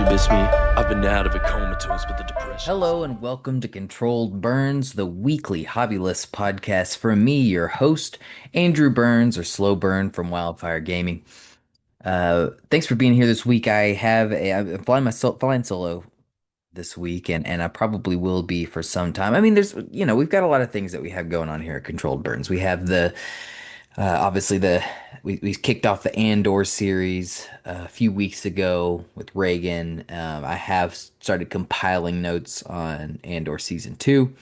you miss me? I've been out of a comatose, but the depression. Hello and welcome to Controlled Burns, the weekly hobby list podcast from me, your host, Andrew Burns, or Slow Burn from Wildfire Gaming. Thanks for being here this week. I'm flying solo this week, and I probably will be for some time. I mean, we've got a lot of things that we have going on here at Controlled Burns. We have obviously we kicked off the Andor series a few weeks ago with Reagan. I have started compiling notes on Andor season two,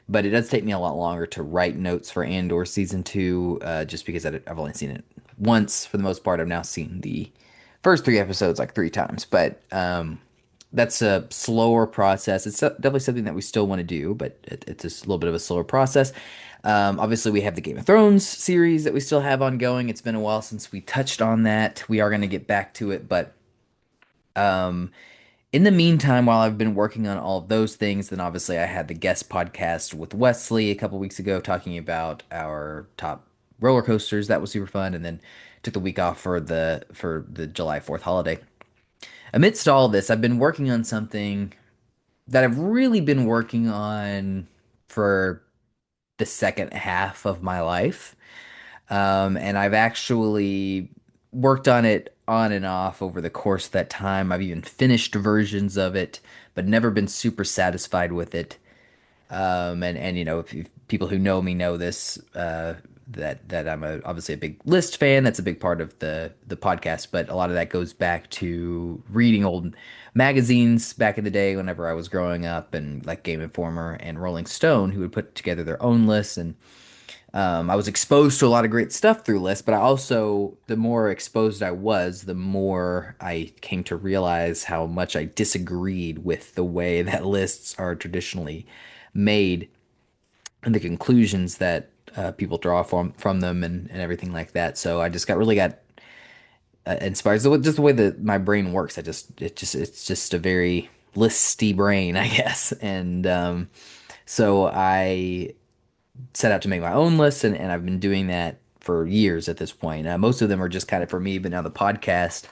but it does take me a lot longer to write notes for Andor season two, just because I've only seen it once for the most part. I've now seen the first three episodes like three times, but that's a slower process. It's definitely something that we still want to do, but it's a little bit of a slower process. Obviously, we have the Game of Thrones series that we still have ongoing. It's been a while since we touched on that. We are going to get back to it, but um, in the meantime, while I've been working on all of those things, then obviously I had the guest podcast with Wesley a couple weeks ago talking about our top roller coasters. That was super fun, and then took the week off for the July 4th holiday. Amidst all this, I've been working on something that I've really been working on for the second half of my life. And I've actually worked on it on and off over the course of that time. I've even finished versions of it, but never been super satisfied with it. And if people who know me know this, that I'm obviously a big list fan. That's a big part of the podcast, but a lot of that goes back to reading old magazines back in the day whenever I was growing up, and like Game Informer and Rolling Stone, who would put together their own lists. And I was exposed to a lot of great stuff through lists, but I also, the more exposed I was, the more I came to realize how much I disagreed with the way that lists are traditionally made and the conclusions that people draw from them, and everything like that. So I just got inspired. So just the way that my brain works, it's just a very listy brain, I guess. And so I set out to make my own lists, and I've been doing that for years at this point. Most of them are just kind of for me, but now the podcast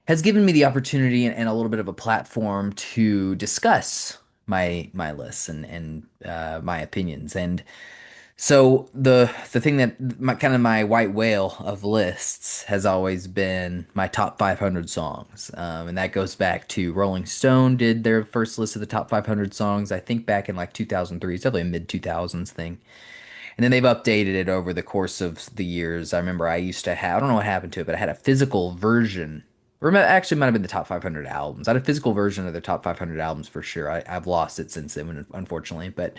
has given me the opportunity and a little bit of a platform to discuss my lists and my opinions. And so the thing that my white whale of lists has always been my top 500 songs, and that goes back to Rolling Stone did their first list of the top 500 songs, I think back in like 2003. It's definitely a mid 2000s thing. And then they've updated it over the course of the years. I remember I used to have, I don't know what happened to it, but I had a physical version. Or actually, it might have been the top 500 albums. I had a physical version of the top 500 albums for sure. I've lost it since then, unfortunately. But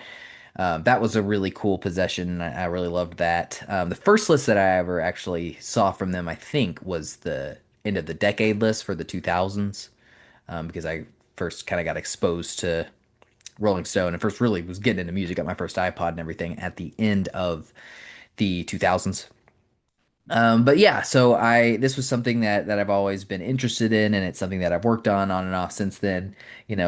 that was a really cool possession. I really loved that. The first list that I ever actually saw from them, I think, was the end of the decade list for the 2000s, because I first kind of got exposed to Rolling Stone and first really was getting into music, got my first iPod and everything at the end of the 2000s. But yeah, so I this was something that I've always been interested in, and it's something that I've worked on and off since then,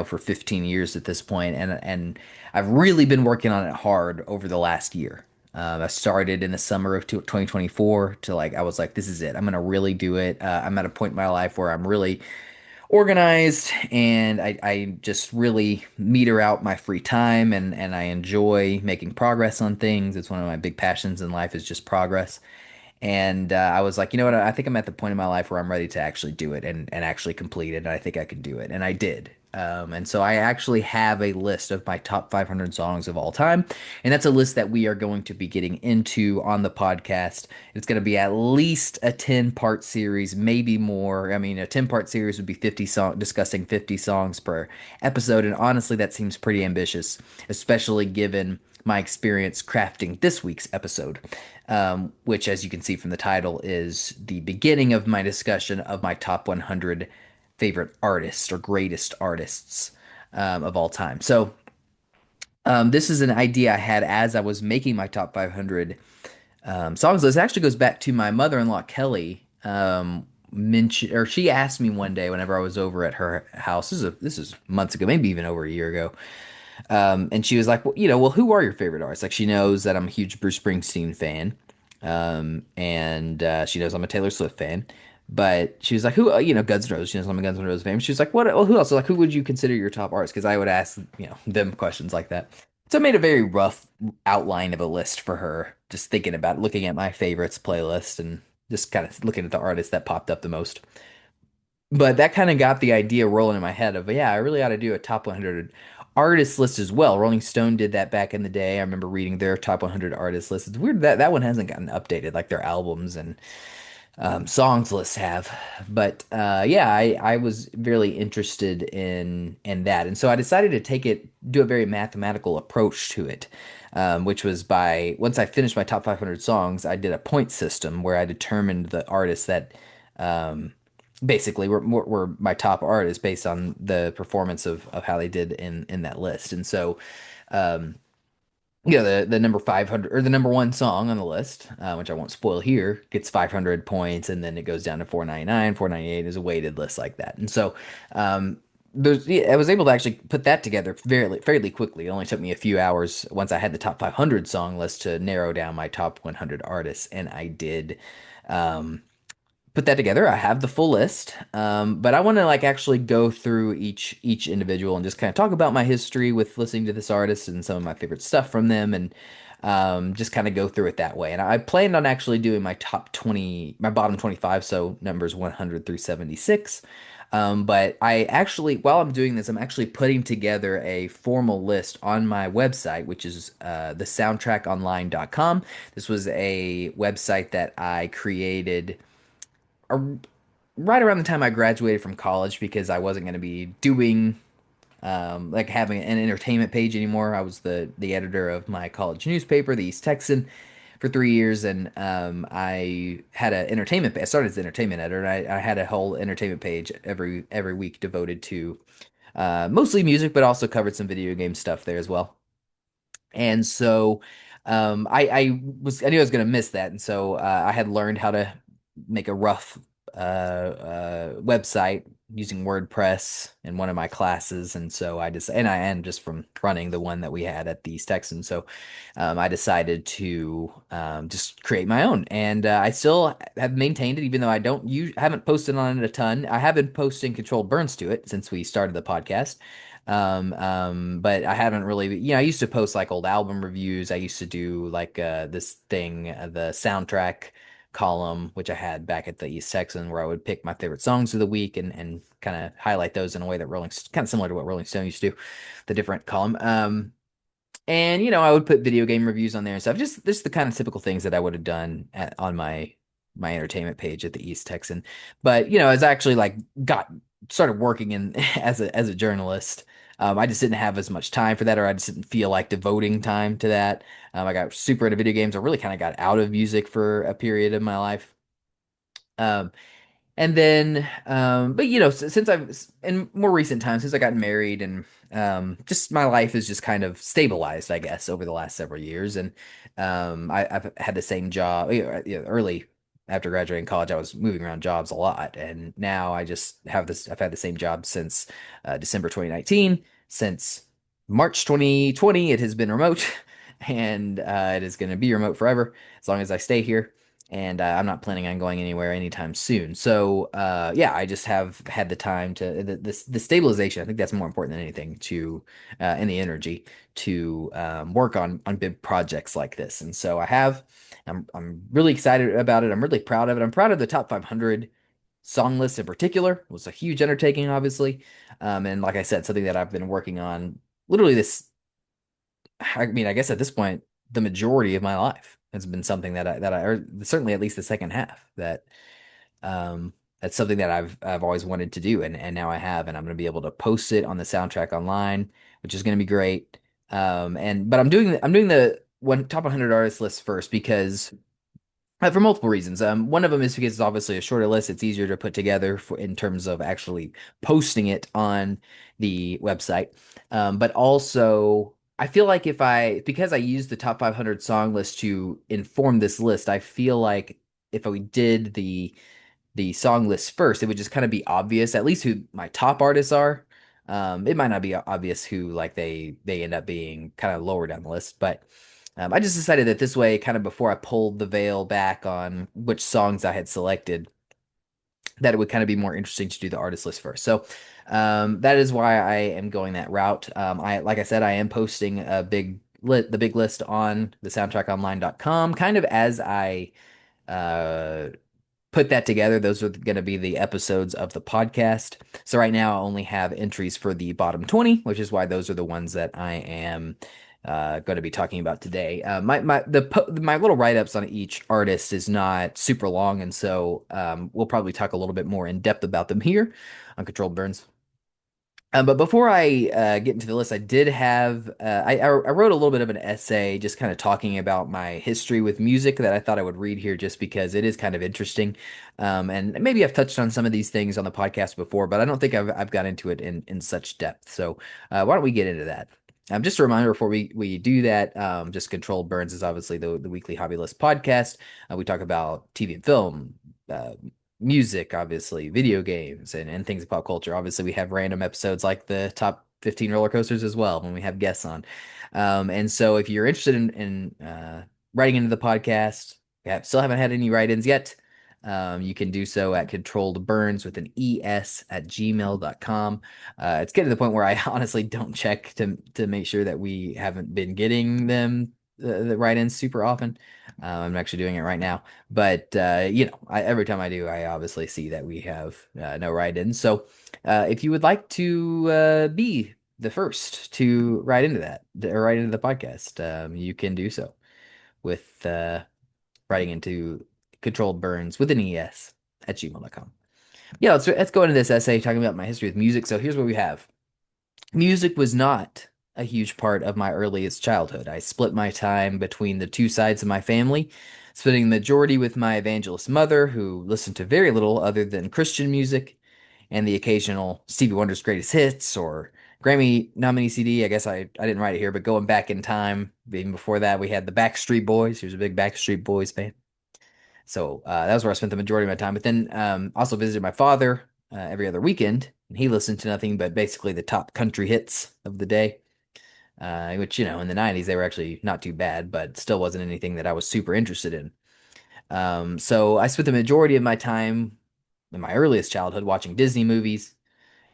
for 15 years at this point, and I've really been working on it hard over the last year. I started in the summer of 2024 to like I was like, this is it. I'm gonna really do it. I'm at a point in my life where I'm really organized, and I just really meter out my free time, and I enjoy making progress on things. It's one of my big passions in life is just progress. And I was like, you know what? I think I'm at the point in my life where I'm ready to actually do it and actually complete it. And I think I can do it. And I did. And so I actually have a list of my top 500 songs of all time. And that's a list that we are going to be getting into on the podcast. It's going to be at least a 10-part series, maybe more. I mean, a 10-part series would be discussing 50 songs per episode. And honestly, that seems pretty ambitious, especially given my experience crafting this week's episode, which, as you can see from the title, is the beginning of my discussion of my top 100 favorite artists or greatest artists of all time. So, this is an idea I had as I was making my top 500 songs list. It actually goes back to my mother-in-law, Kelly. She asked me one day whenever I was over at her house. This is months ago, maybe even over a year ago. And she was like, well, who are your favorite artists? Like, she knows that I'm a huge Bruce Springsteen fan. And she knows I'm a Taylor Swift fan. But she was like, who, Guns N' Roses. She knows I'm a Guns N' Roses fan. She was like, what, well, who else? I was like, who would you consider your top artist? Because I would ask, them questions like that. So I made a very rough outline of a list for her, just thinking about it, looking at my favorites playlist and just kind of looking at the artists that popped up the most. But that kind of got the idea rolling in my head of, yeah, I really ought to do a top 100 artist list as well. Rolling Stone did that back in the day. I remember reading their top 100 artist list. It's weird that that one hasn't gotten updated, like their albums and songs lists have. But yeah, I was really interested in that, and so I decided to do a very mathematical approach to it, which was by once I finished my top 500 songs, I did a point system where I determined the artists that um, basically were my top artists based on the performance of how they did in that list, and so. Um, the number 500 or the number one song on the list, which I won't spoil here, gets 500 points, and then it goes down to 499, 498 is a weighted list like that. And so, um, I was able to actually put that together fairly quickly. It only took me a few hours once I had the top 500 song list to narrow down my top 100 artists, and I did. Um, Put that together. I have the full list, but I want to like actually go through each individual and just kind of talk about my history with listening to this artist and some of my favorite stuff from them, and just kind of go through it that way. And I planned on actually doing my top 20, my bottom 25, so numbers 100 through 76. But I actually, while I'm doing this, I'm actually putting together a formal list on my website, which is the soundtrackonline.com. This was a website that I created ar- right around the time I graduated from college because I wasn't going to be doing like having an entertainment page anymore. I was the editor of my college newspaper, the East Texan, for 3 years, and I had an entertainment. I started as an entertainment editor, and I had a whole entertainment page every week devoted to mostly music, but also covered some video game stuff there as well. And so I knew I was going to miss that, and so I had learned how to make a rough website using WordPress in one of my classes, and so I am just from running the one that we had at the East Texan. So I decided to just create my own, and I still have maintained it, even though haven't posted on it a ton. I have been posting Controlled Burns to it since we started the podcast. But I haven't really, I used to post like old album reviews. I used to do like this thing, the soundtrack column, which I had back at the East Texan, where I would pick my favorite songs of the week and kind of highlight those in a way that kind of similar to what Rolling Stone used to do, the different column. And I would put video game reviews on there and stuff. Just the kind of typical things that I would have done on my entertainment page at the East Texan. But as I actually like got started working in as a journalist, I just didn't have as much time for that, or I just didn't feel like devoting time to that. I got super into video games. I really kind of got out of music for a period of my life. Um, and then, but since in more recent times, since I got married and just my life is just kind of stabilized, I guess, over the last several years. And I've had the same job, early after graduating college, I was moving around jobs a lot. And now I just I've had the same job since December 2019. Since March 2020, it has been remote and it is going to be remote forever as long as I stay here, and I'm not planning on going anywhere anytime soon. So yeah, I just have had the time to the stabilization. I think that's more important than anything to and the energy to work on big projects like this. And so I have. I'm really excited about it. I'm really proud of it. I'm proud of the top 500 song list in particular. It was a huge undertaking, obviously, and like I said, something that I've been working on literally this. I mean, I guess at this point, the majority of my life has been something or certainly at least the second half that's something that I've always wanted to do, and now I have, and I'm going to be able to post it on the soundtrack online, which is going to be great. But I'm doing the one top 100 artist list first because for multiple reasons. One of them is because it's obviously a shorter list. It's easier to put together in terms of actually posting it on the website. But also, I feel like because I used the top 500 song list to inform this list, I feel like if we did the song list first, it would just kind of be obvious, at least who my top artists are. It might not be obvious who like they end up being kind of lower down the list, but I just decided that this way, kind of before I pulled the veil back on which songs I had selected, that it would kind of be more interesting to do the artist list first. So that is why I am going that route. Like I said, I am posting the big list on the soundtrackonline.com kind of as I uh, put that together. Those are going to be the episodes of the podcast. So right now I only have entries for the bottom 20, which is why those are the ones that I am going to be talking about today. My little write-ups on each artist is not super long, and so we'll probably talk a little bit more in depth about them here on Controlled Burns. But before I get into the list, I did have I wrote a little bit of an essay just kind of talking about my history with music that I thought I would read here just because it is kind of interesting. And maybe I've touched on some of these things on the podcast before, but I don't think I've got into it in such depth. So why don't we get into that? Just a reminder before we do that, just Controlled Burns is obviously the weekly hobby list podcast. We talk about TV and film, uh, music, obviously, video games, and things of pop culture. Obviously, we have random episodes like the top 15 roller coasters as well when we have guests on. And so if you're interested in writing into the podcast, still haven't had any write-ins yet. You can do so at ControlledBurnes with an ES at gmail.com. It's getting to the point where I honestly don't check to make sure that we haven't been getting them the write-ins super often. I'm actually doing it right now. But every time I do, I obviously see that we have no write-ins. So if you would like to be the first to write into that or write into the podcast, you can do so with writing into Controlled Burns with an ES at gmail.com. Yeah, let's go into this essay talking about my history with music. So here's what we have. Music was not a huge part of my earliest childhood. I split my time between the two sides of my family, spending the majority with my evangelist mother, who listened to very little other than Christian music and the occasional Stevie Wonder's Greatest Hits or Grammy nominee CD. I guess I didn't write it here, but going back in time, even before that, we had the Backstreet Boys. He was a big Backstreet Boys fan. So that was where I spent the majority of my time. But then also visited my father every other weekend, and he listened to nothing but basically the top country hits of the day. Which, in the 90s, they were actually not too bad, but still wasn't anything that I was super interested in. So I spent the majority of my time in my earliest childhood watching Disney movies.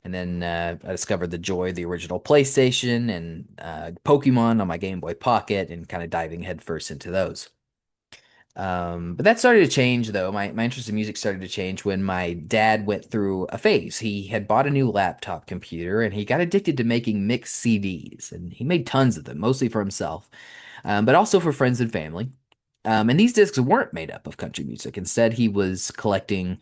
And then I discovered the joy of the original PlayStation and Pokemon on my Game Boy Pocket and kind of diving headfirst into those. But that started to change, though. My interest in music started to change when my dad went through a phase. He had bought a new laptop computer and he got addicted to making mixed CDs. And he made tons of them, mostly for himself, but also for friends and family. And these discs weren't made up of country music. Instead, he was collecting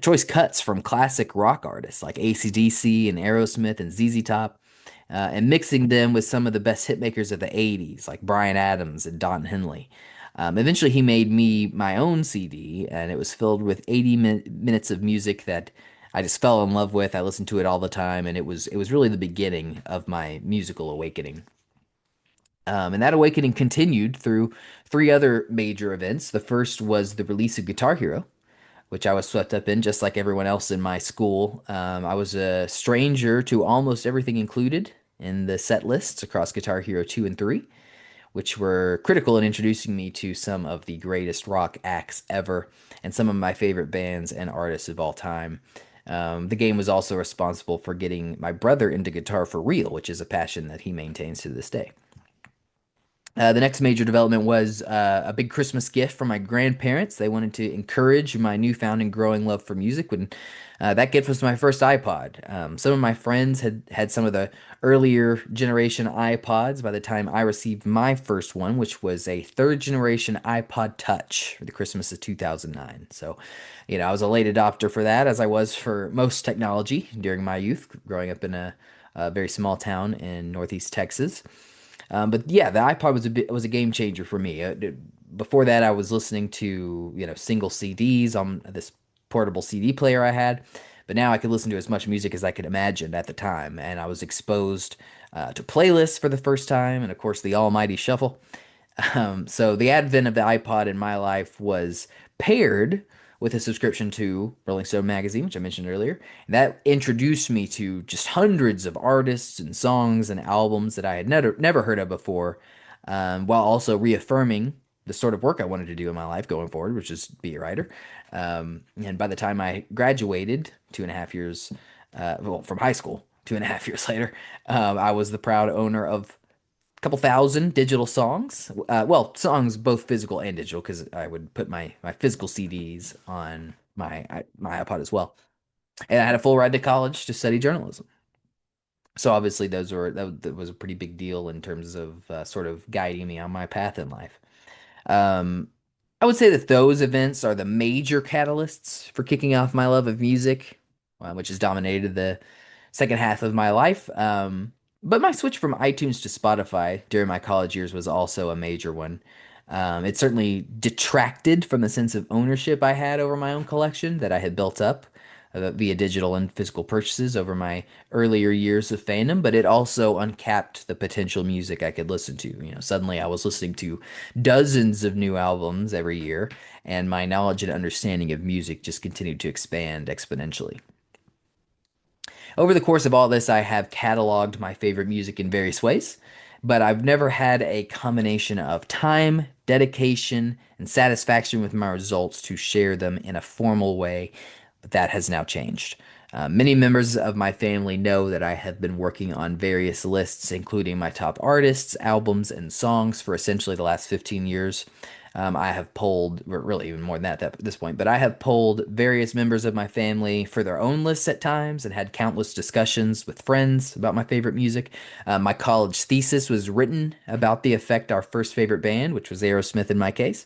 choice cuts from classic rock artists like AC/DC and Aerosmith and ZZ Top, and mixing them with some of the best hitmakers of the 80s, like Bryan Adams and Don Henley. Eventually, he made me my own CD, and it was filled with 80 minutes of music that I just fell in love with. I listened to it all the time, and it was really the beginning of my musical awakening. And that awakening continued through three other major events. The first was the release of Guitar Hero, which I was swept up in just like everyone else in my school. I was a stranger to almost everything included in the set lists across Guitar Hero 2 and 3, which were critical in introducing me to some of the greatest rock acts ever and some of my favorite bands and artists of all time. The game was also responsible for getting my brother into guitar for real, which is a passion that he maintains to this day. The next major development was a big Christmas gift from my grandparents. They wanted to encourage my newfound and growing love for music. When that gift was my first iPod. Some of my friends had some of the earlier generation iPods by the time I received my first one, which was a third generation iPod Touch for the Christmas of 2009. So, I was a late adopter for that, as I was for most technology during my youth, growing up in a very small town in Northeast Texas. But yeah, the iPod was a game changer for me. Before that, I was listening to single CDs on this portable CD player I had, but now I could listen to as much music as I could imagine at the time, and I was exposed to playlists for the first time, and of course the almighty shuffle. So the advent of the iPod in my life was paired with a subscription to Rolling Stone magazine, which I mentioned earlier. And that introduced me to just hundreds of artists and songs and albums that I had never heard of before, while also reaffirming the sort of work I wanted to do in my life going forward, which is be a writer. And by the time I graduated, 2.5 years, well, from high school, 2.5 years later, I was the proud owner of a couple thousand digital songs. Well, songs both physical and digital, because I would put my physical CDs on my iPod as well. And I had a full ride to college to study journalism. So obviously, that was a pretty big deal in terms of sort of guiding me on my path in life. Um, I would say that those events are the major catalysts for kicking off my love of music, which has dominated the second half of my life. But my switch from iTunes to Spotify during my college years was also a major one. It certainly detracted from the sense of ownership I had over my own collection that I had built up via digital and physical purchases over my earlier years of fandom, but it also uncapped the potential music I could listen to. Suddenly I was listening to dozens of new albums every year, and my knowledge and understanding of music just continued to expand exponentially. Over the course of all this, I have cataloged my favorite music in various ways, but I've never had a combination of time, dedication, and satisfaction with my results to share them in a formal way. That has now changed. Many members of my family know that I have been working on various lists, including my top artists, albums, and songs for essentially the last 15 years. I have polled, really even more than that at this point, but I have polled various members of my family for their own lists at times and had countless discussions with friends about my favorite music. My college thesis was written about the effect our first favorite band, which was Aerosmith in my case,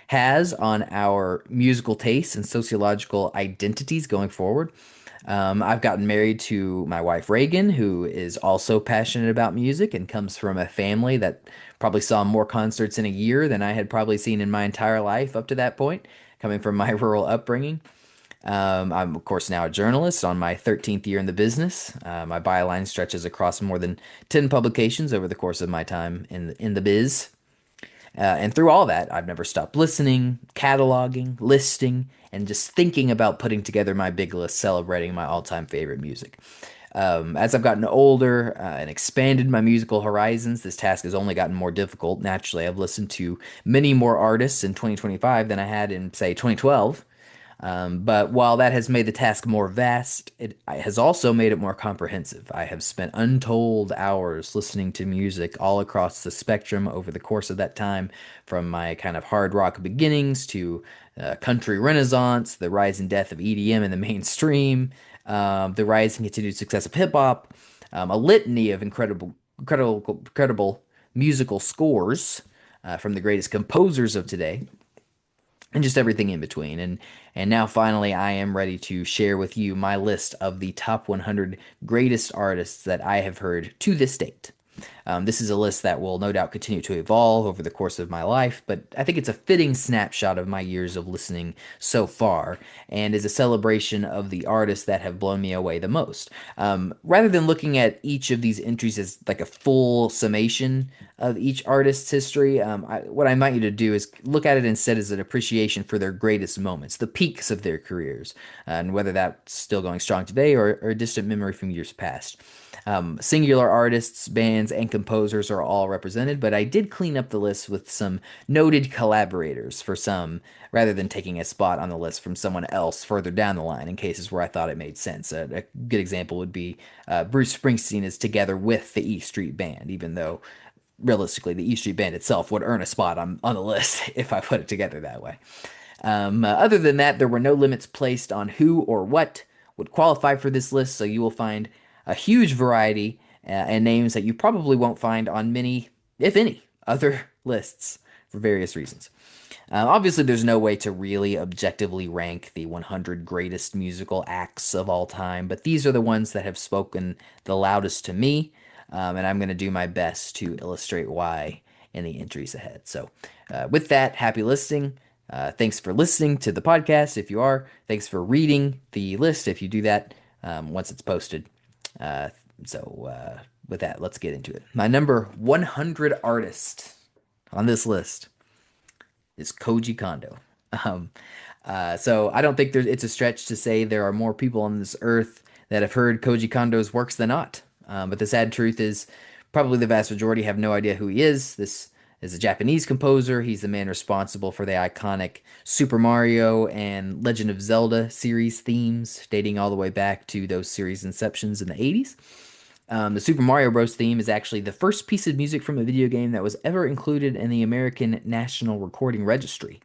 has on our musical tastes and sociological identities going forward. I've gotten married to my wife Reagan, who is also passionate about music and comes from a family that probably saw more concerts in a year than I had probably seen in my entire life up to that point, coming from my rural upbringing. I'm, of course, now a journalist on my 13th year in the business. My byline stretches across more than 10 publications over the course of my time in the biz. And through all that, I've never stopped listening, cataloging, listing, and just thinking about putting together my big list celebrating my all time favorite music. As I've gotten older and expanded my musical horizons, this task has only gotten more difficult. Naturally, I've listened to many more artists in 2025 than I had in, say, 2012. But while that has made the task more vast, it has also made it more comprehensive. I have spent untold hours listening to music all across the spectrum over the course of that time, from my kind of hard rock beginnings to country renaissance, the rise and death of EDM in the mainstream, the rise and continued success of hip hop, a litany of incredible musical scores from the greatest composers of today and just everything in between. And now finally I am ready to share with you my list of the top 100 greatest artists that I have heard to this date. This is a list that will no doubt continue to evolve over the course of my life, but I think it's a fitting snapshot of my years of listening so far and is a celebration of the artists that have blown me away the most. Rather than looking at each of these entries as like a full summation of each artist's history, what I invite you to do is look at it instead as an appreciation for their greatest moments, the peaks of their careers, and whether that's still going strong today or a distant memory from years past. Singular artists, bands, and composers are all represented, but I did clean up the list with some noted collaborators for some, rather than taking a spot on the list from someone else further down the line in cases where I thought it made sense. A good example would be Bruce Springsteen is together with the E Street Band, even though realistically the E Street Band itself would earn a spot on the list if I put it together that way. Other than that, there were no limits placed on who or what would qualify for this list, so you will find a huge variety and names that you probably won't find on many, if any, other lists for various reasons. Obviously, there's no way to really objectively rank the 100 greatest musical acts of all time, but these are the ones that have spoken the loudest to me, and I'm going to do my best to illustrate why in the entries ahead. So, with that, happy listening. Thanks for listening to the podcast if you are. Thanks for reading the list if you do that once it's posted. Uh, with that, let's get into it. My number 100 artist on this list is Koji Kondo. Um, so I don't think it's a stretch to say there are more people on this earth that have heard Koji Kondo's works than not. But the sad truth is, probably the vast majority have no idea who he is. This is a Japanese composer. He's the man responsible for the iconic Super Mario and Legend of Zelda series themes, dating all the way back to those series inceptions in the 80s. The Super Mario Bros. Theme is actually the first piece of music from a video game that was ever included in the American National Recording Registry.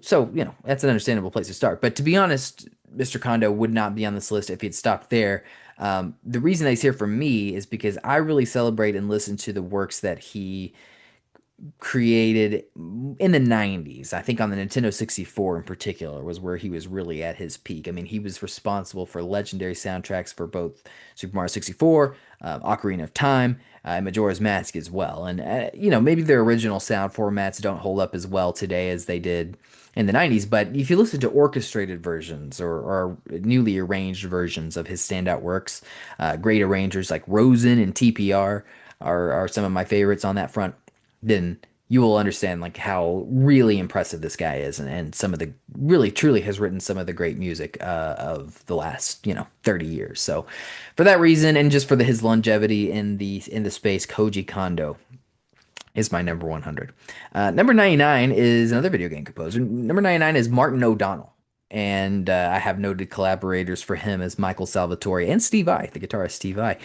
So, that's an understandable place to start. But to be honest, Mr. Kondo would not be on this list if he'd stopped there. The reason that he's here for me is because I really celebrate and listen to the works that he created in the 90s. I think on the Nintendo 64 in particular was where he was really at his peak. I mean, he was responsible for legendary soundtracks for both Super Mario 64, Ocarina of Time, and Majora's Mask as well. And, maybe their original sound formats don't hold up as well today as they did in the 90s, but if you listen to orchestrated versions or newly arranged versions of his standout works, great arrangers like Rosen and TPR are some of my favorites on that front, then you will understand like how really impressive this guy is, and some of the really truly has written some of the great music of the last 30 years. So for that reason, and just for his longevity in the space, Koji Kondo is my number 100. Number 99 is another video game composer. Number 99 is Martin O'Donnell. And I have noted collaborators for him as Michael Salvatore and Steve Vai, the guitarist Steve Vai.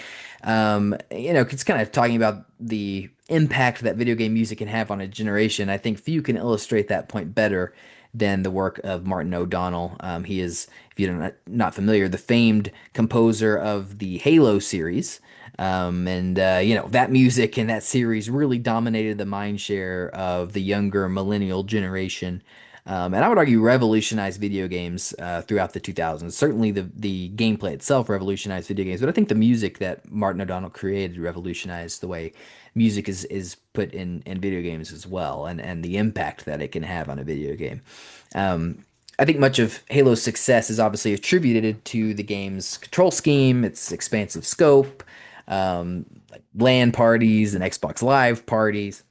It's kind of talking about the impact that video game music can have on a generation. I think few can illustrate that point better than the work of Martin O'Donnell. He is, if you're not familiar, the famed composer of the Halo series. That music and that series really dominated the mind share of the younger millennial generation. And I would argue revolutionized video games throughout the 2000s. Certainly, the gameplay itself revolutionized video games, but I think the music that Martin O'Donnell created revolutionized the way music is put in video games as well, and the impact that it can have on a video game. I think much of Halo's success is obviously attributed to the game's control scheme, its expansive scope, like LAN parties and Xbox Live parties.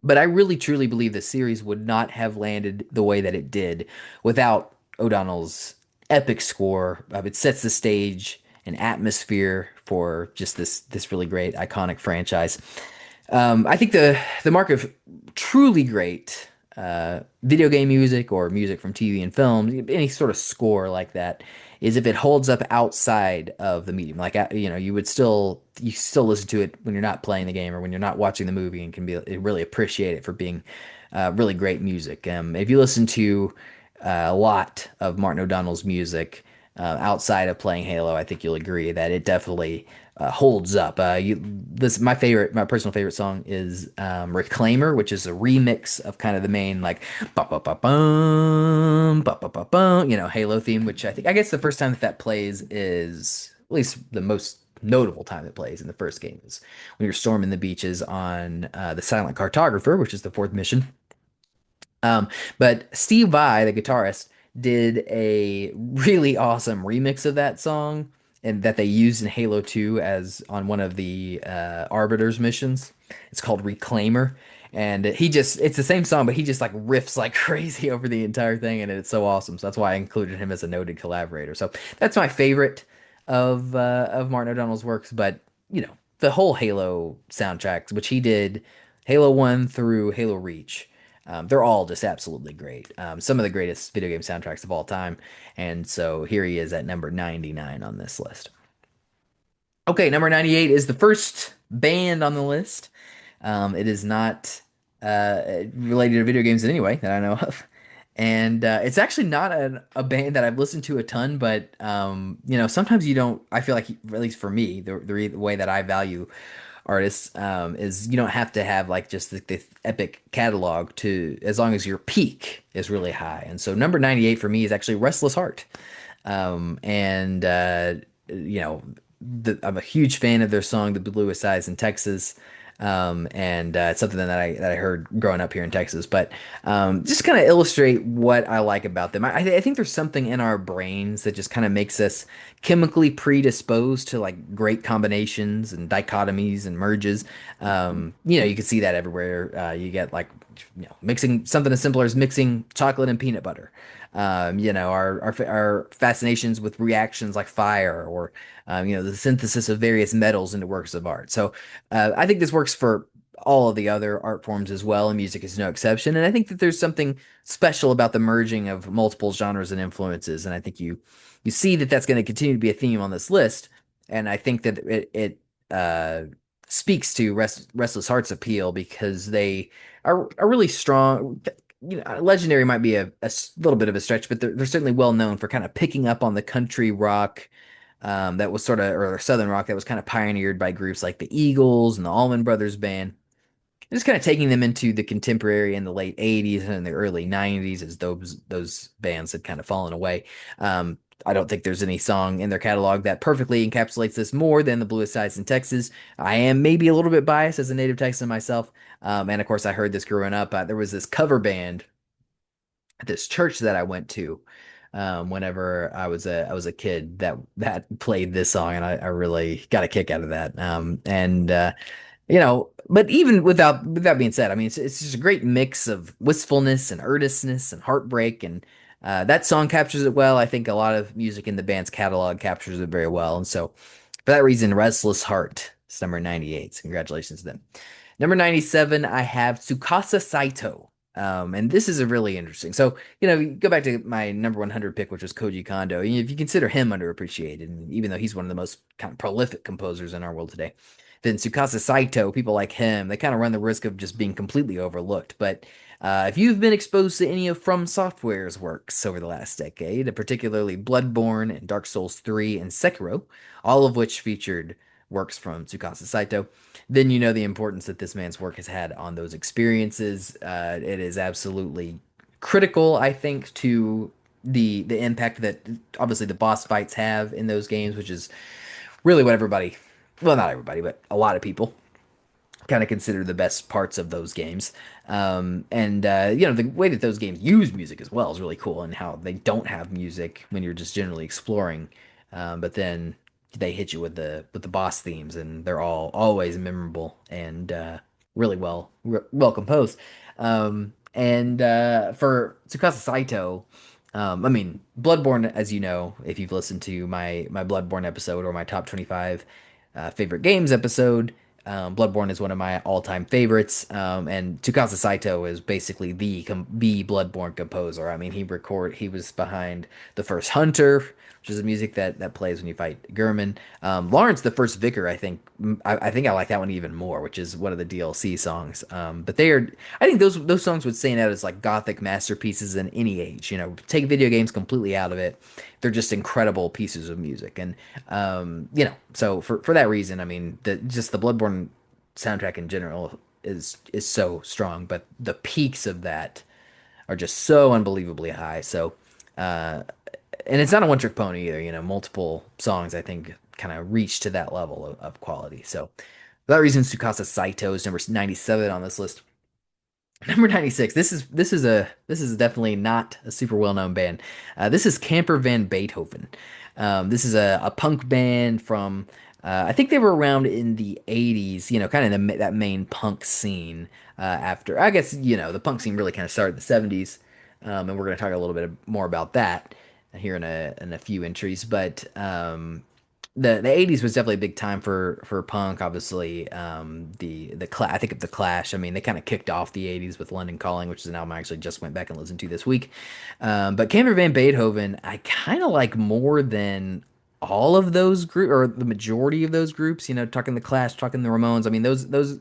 But I really truly believe the series would not have landed the way that it did without O'Donnell's epic score. It sets the stage and atmosphere for just this really great iconic franchise. I think the mark of truly great video game music or music from TV and film, any sort of score like that, is if it holds up outside of the medium. Like you still listen to it when you're not playing the game or when you're not watching the movie, and can be really appreciate it for being really great music. If you listen to a lot of Martin O'Donnell's music outside of playing Halo, I think you'll agree that it definitely holds up. My personal favorite song is "Reclaimer," which is a remix of kind of the main like ba ba ba bum ba ba ba bum, Halo theme. Which I guess the first time that plays is at least the most notable time it plays in the first game is when you're storming the beaches on the Silent Cartographer, which is the fourth mission. But Steve Vai, the guitarist, did a really awesome remix of that song, and that they used in Halo 2 as on one of the Arbiter's missions. It's called Reclaimer. And it's the same song, but he just like riffs like crazy over the entire thing, and it's so awesome. So that's why I included him as a noted collaborator. So that's my favorite of Martin O'Donnell's works. But the whole Halo soundtracks, which he did, Halo 1 through Halo Reach. They're all just absolutely great. Some of the greatest video game soundtracks of all time. And so here he is at number 99 on this list. Okay, number 98 is the first band on the list. It is not related to video games in any way that I know of. And it's actually not a band that I've listened to a ton, but sometimes you don't. I feel like, at least for me, the way that I value artists is you don't have to have like just the epic catalog to, as long as your peak is really high. And so number 98 for me is actually Restless Heart. And you know, I'm a huge fan of their song "The Bluest Eyes in Texas." And it's something that I heard growing up here in Texas. But just kind of illustrate what I like about them. I think there's something in our brains that just kind of makes us chemically predisposed to like great combinations and dichotomies and merges. You can see that everywhere. You get like mixing something as simple as mixing chocolate and peanut butter. Our fascinations with reactions like fire, or the synthesis of various metals into works of art. So I think this works for all of the other art forms as well, and music is no exception. And I think that there's something special about the merging of multiple genres and influences. And I think you see that that's going to continue to be a theme on this list. And I think that it uh, speaks to Restless Heart's appeal because they are really strong. Legendary might be a little bit of a stretch, but they're certainly well known for kind of picking up on the country rock that was sort of, or Southern rock that was kind of pioneered by groups like the Eagles and the Allman Brothers Band, just kind of taking them into the contemporary in the late 80s and the early 90s as those bands had kind of fallen away. I don't think there's any song in their catalog that perfectly encapsulates this more than the Bluest Sides in Texas. I am maybe a little bit biased as a native Texan myself. And of course, I heard this growing up. There was this cover band at this church that I went to whenever I was a kid that played this song, and I really got a kick out of that. But even with that being said, I mean, it's just a great mix of wistfulness and earnestness and heartbreak, and that song captures it well. I think a lot of music in the band's catalog captures it very well, and so for that reason, Restless Heart is number 98. So congratulations to them. Number 97, I have Tsukasa Saito. And this is a really interesting. So, you go back to my number 100 pick, which was Koji Kondo. If you consider him underappreciated, and even though he's one of the most kind of prolific composers in our world today, then Tsukasa Saito, people like him, they kind of run the risk of just being completely overlooked. But if you've been exposed to any of From Software's works over the last decade, particularly Bloodborne and Dark Souls 3 and Sekiro, all of which featured works from Tsukasa Saito, then you know the importance that this man's work has had on those experiences. It is absolutely critical, I think, to the impact that obviously the boss fights have in those games, which is really what everybody, well, not everybody, but a lot of people kind of consider the best parts of those games. And the way that those games use music as well is really cool, and how they don't have music when you're just generally exploring, but then they hit you with the boss themes, and they're all always memorable and really well composed. And for Tsukasa Saito, I mean, Bloodborne, as you know, if you've listened to my Bloodborne episode or my top 25 favorite games episode, Bloodborne is one of my all-time favorites, and Tsukasa Saito is basically the Bloodborne composer. I mean, he was behind the first Hunter, which is the music that plays when you fight Gurman. Lawrence, the first Vicar, I think I like that one even more, which is one of the DLC songs. But I think those songs would stand out as like gothic masterpieces in any age. Take video games completely out of it, they're just incredible pieces of music. And so for that reason, I mean, the Bloodborne soundtrack in general is so strong, but the peaks of that are just so unbelievably high. So uh and it's not a one trick pony either. Multiple songs I think kind of reach to that level of quality. So for that reason, Tsukasa Saito is number 97 on this list. Number 96. This is definitely not a super well-known band. This is Camper Van Beethoven. This is a punk band from I think they were around in the 80s, kind of that main punk scene after I guess, the punk scene really kind of started in the 70s. And we're going to talk a little bit more about that here in a few entries, but the 80s was definitely a big time for punk. Obviously, I think of the Clash. I mean, they kind of kicked off the 80s with London Calling, which is an album I actually just went back and listened to this week. But Camper Van Beethoven, I kind of like more than all of those group or the majority of those groups. Talking the Clash, talking the Ramones. I mean, those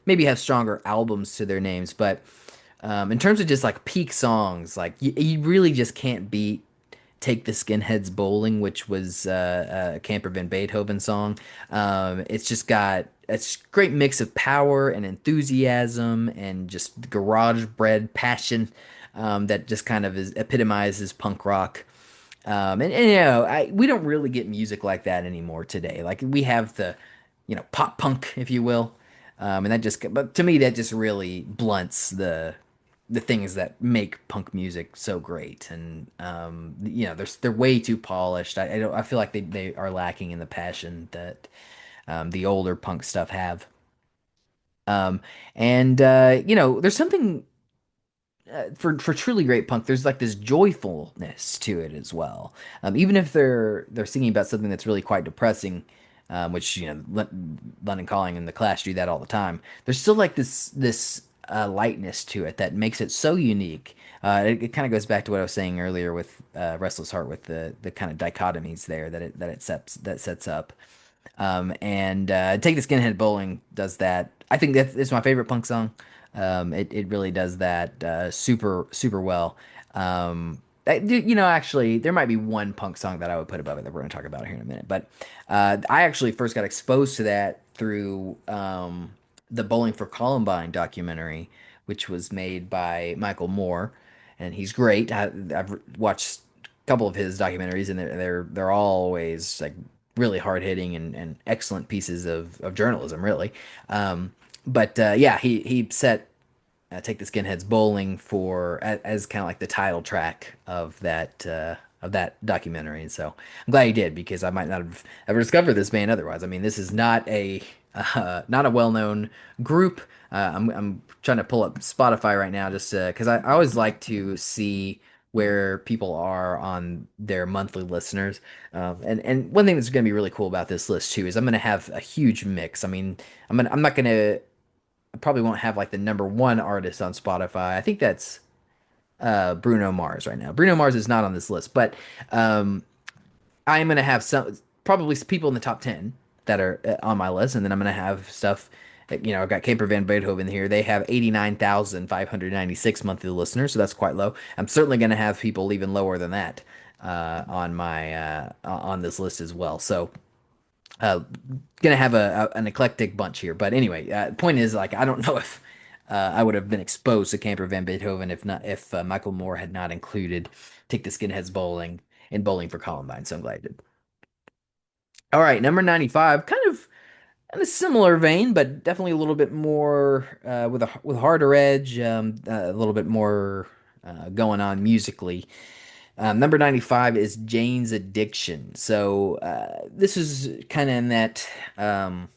maybe have stronger albums to their names, but in terms of just like peak songs, like you really just can't beat Take the Skinheads Bowling, which was a Camper Van Beethoven song. It's just got a great mix of power and enthusiasm and just garage bred passion that just kind of epitomizes punk rock. We don't really get music like that anymore today. Like we have the, pop punk, if you will. But to me, that just really blunts the things that make punk music so great. And they're way too polished. I feel like they are lacking in the passion that the older punk stuff have. There's something for truly great punk. There's like this joyfulness to it as well. Even if they're singing about something that's really quite depressing. which London Calling and The Clash do that all the time. There's still like this lightness to it that makes it so unique. It kind of goes back to what I was saying earlier with Restless Heart, with the kind of dichotomies there that sets up. And Take the Skinhead Bowling does that. I think that it's my favorite punk song. It really does that super super well. Actually, there might be one punk song that I would put above it that we're going to talk about here in a minute. But I actually first got exposed to that through the Bowling for Columbine documentary, which was made by Michael Moore, and he's great. I've watched a couple of his documentaries, and they're always like really hard hitting and excellent pieces of journalism, really. But yeah, he set Take the Skinheads Bowling for as kind of like the title track of that documentary. And so I'm glad he did, because I might not have ever discovered this band otherwise. I mean, this is not a well-known group. I'm trying to pull up Spotify right now just because I always like to see where people are on their monthly listeners. And one thing that's going to be really cool about this list too is I'm going to have a huge mix. I mean, I'm not going to I probably won't have like the number one artist on Spotify. I think that's Bruno Mars right now. Bruno Mars is not on this list, but um, I'm gonna have some probably people in the top 10 that are on my list, and then I'm gonna have stuff. I've got Caper Van Beethoven here. They have 89,596 monthly listeners, so that's quite low. I'm certainly gonna have people even lower than that on this list as well. So uh, gonna have an eclectic bunch here. But anyway, point is, like, I don't know if I would have been exposed to Camper Van Beethoven if Michael Moore had not included Take the Skinheads Bowling and Bowling for Columbine. So I'm glad I did. All right, number 95, kind of in a similar vein, but definitely a little bit more with a harder edge, a little bit more going on musically. Number 95 is Jane's Addiction. So this is kind of in that kind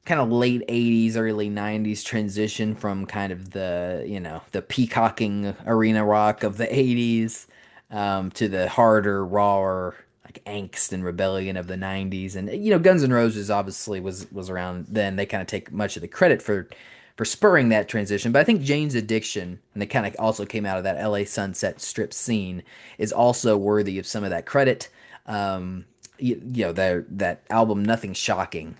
of late 80s, early 90s transition from kind of the peacocking arena rock of the 80s to the harder, rawer, like angst and rebellion of the 90s. And Guns N' Roses obviously was around then. They kind of take much of the credit for spurring that transition. But I think Jane's Addiction, and they kind of also came out of that LA Sunset Strip scene, is also worthy of some of that credit. That album Nothing Shocking,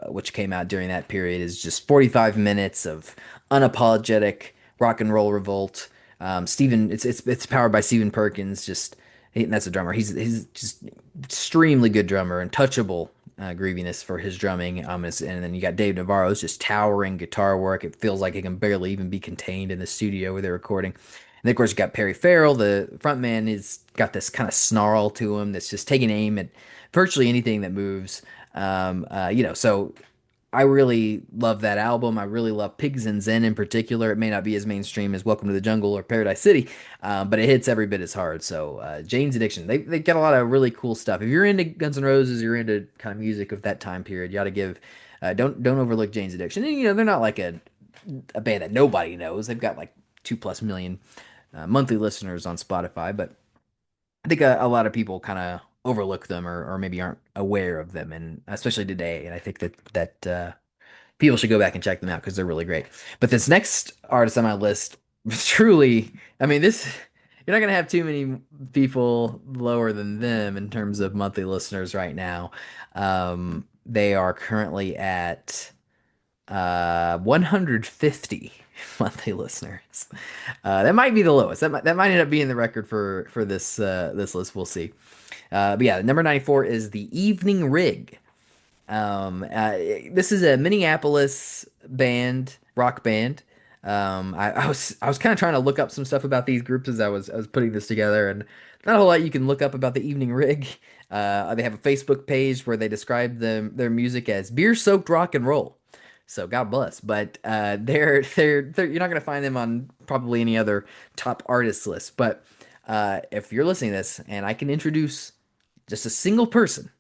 which came out during that period, is just 45 minutes of unapologetic rock and roll revolt. It's powered by Stephen Perkins. That's a drummer. He's just extremely good drummer, and touchable grieviness for his drumming. And then you got Dave Navarro's just towering guitar work. It feels like it can barely even be contained in the studio where they're recording. And then, of course, you got Perry Farrell, the frontman. Is got this kind of snarl to him that's just taking aim at virtually anything that moves. So I really love that album. I really love Pigs and Zen in particular. It may not be as mainstream as Welcome to the Jungle or Paradise City, but it hits every bit as hard. So Jane's Addiction, they got a lot of really cool stuff. If you're into Guns N' Roses, you're into kind of music of that time period, you ought to give. Don't overlook Jane's Addiction. And they're not like a band that nobody knows. They've got like 2+ million monthly listeners on Spotify, but I think a lot of people kind of overlook them, or maybe aren't aware of them, and especially today. And I think that people should go back and check them out because they're really great. But this next artist on my list, truly, I mean, this you're not gonna have too many people lower than them in terms of monthly listeners right now. They are currently at 150 monthly listeners. That might be the lowest. That might end up being the record for this list. We'll see. But yeah, number 94 is the Evening Rig. This is a Minneapolis rock band. I was kind of trying to look up some stuff about these groups as I was putting this together, and not a whole lot you can look up about the Evening Rig. They have a Facebook page where they describe their music as beer-soaked rock and roll. So God bless. But they're you're not gonna find them on probably any other top artist list. But if you're listening to this, and I can introduce just a single person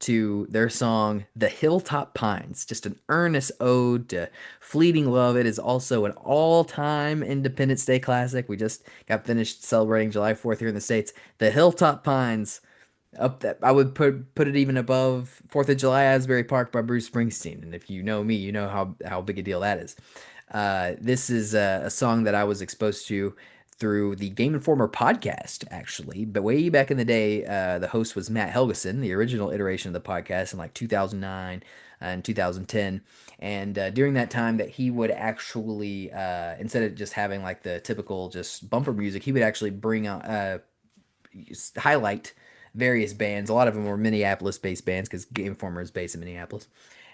to their song "The Hilltop Pines," just an earnest ode to fleeting love. It is also an all-time Independence Day classic. We just got finished celebrating July 4th here in the States. "The Hilltop Pines," Up that I would put it even above Fourth of July Asbury Park by Bruce Springsteen. And if you know me, you know how big a deal that is. This is a song that I was exposed to through the Game Informer podcast, actually. But way back in the day, the host was Matt Helgeson, the original iteration of the podcast in like 2009 and 2010. And during that time, that he would actually, instead of just having like the typical just bumper music, he would actually bring out highlight various bands. A lot of them were Minneapolis-based bands because Game Informer is based in Minneapolis.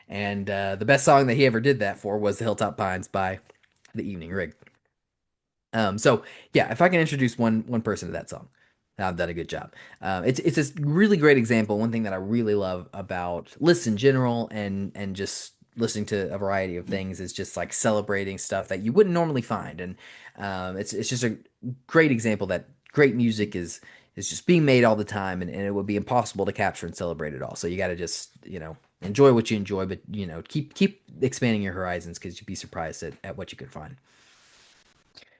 And the best song that he ever did that for was "The Hilltop Pines" by The Evening Rig. So yeah, if I can introduce one person to that song, I've done a good job. It's a really great example. One thing that I really love about lists in general and just listening to a variety of things is just like celebrating stuff that you wouldn't normally find, and it's just a great example that great music is just being made all the time, and it would be impossible to capture and celebrate it all. So you got to just enjoy what you enjoy, but keep expanding your horizons because you'd be surprised at what you could find.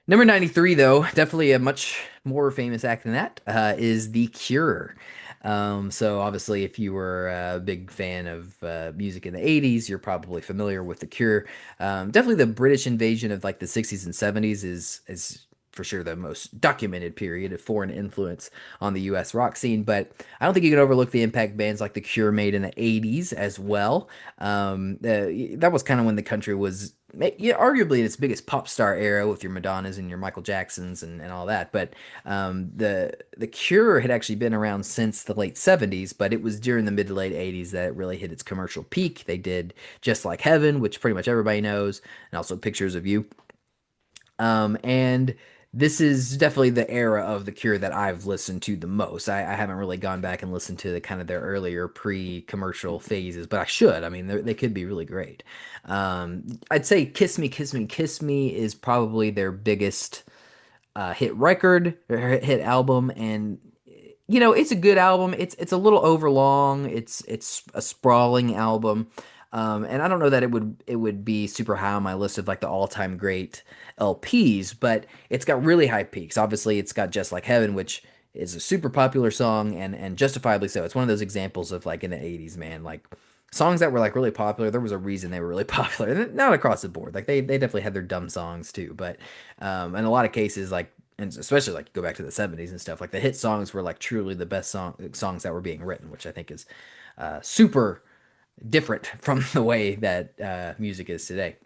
Number 93, though, definitely a much more famous act than that, is The Cure. So obviously, if you were a big fan of music in the 80s, you're probably familiar with The Cure. Definitely the British invasion of like the 60s and 70s is for sure the most documented period of foreign influence on the US rock scene, but I don't think you can overlook the impact bands like The Cure made in the 80s as well. That was kind of when the country was yeah, arguably in its biggest pop star era with your Madonnas and your Michael Jacksons and all that. But the Cure had actually been around since the late 70s, but it was during the mid to late 80s that it really hit its commercial peak. They did Just Like Heaven, which pretty much everybody knows, and also Pictures of You. And this is definitely the era of The Cure that I've listened to the most. I haven't really gone back and listened to the kind of their earlier pre-commercial phases, but I should. I mean, they could be really great. I'd say "Kiss Me, Kiss Me, Kiss Me" is probably their biggest hit record or hit album, and it's a good album. It's a little overlong. It's a sprawling album, and I don't know that it would be super high on my list of like the all time great LPs, but it's got really high peaks. Obviously, it's got "Just Like Heaven," which is a super popular song, and justifiably so. It's one of those examples of like in the '80s, man, like songs that were like really popular. There was a reason they were really popular, and not across the board. Like they definitely had their dumb songs too, but in a lot of cases, like and especially like go back to the 70s and stuff, like the hit songs were like truly the best songs that were being written, which I think is super different from the way that music is today,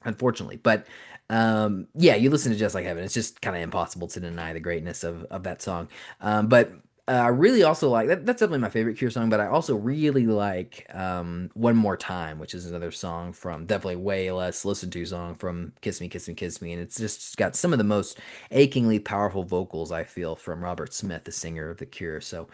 unfortunately. But yeah, you listen to Just Like Heaven, it's just kind of impossible to deny the greatness of that song. But I really also like that's definitely my favorite Cure song, but I also really like One More Time, which is another song from definitely way less listened to song from Kiss Me, Kiss Me, Kiss Me. And it's just got some of the most achingly powerful vocals I feel from Robert Smith, the singer of The Cure. So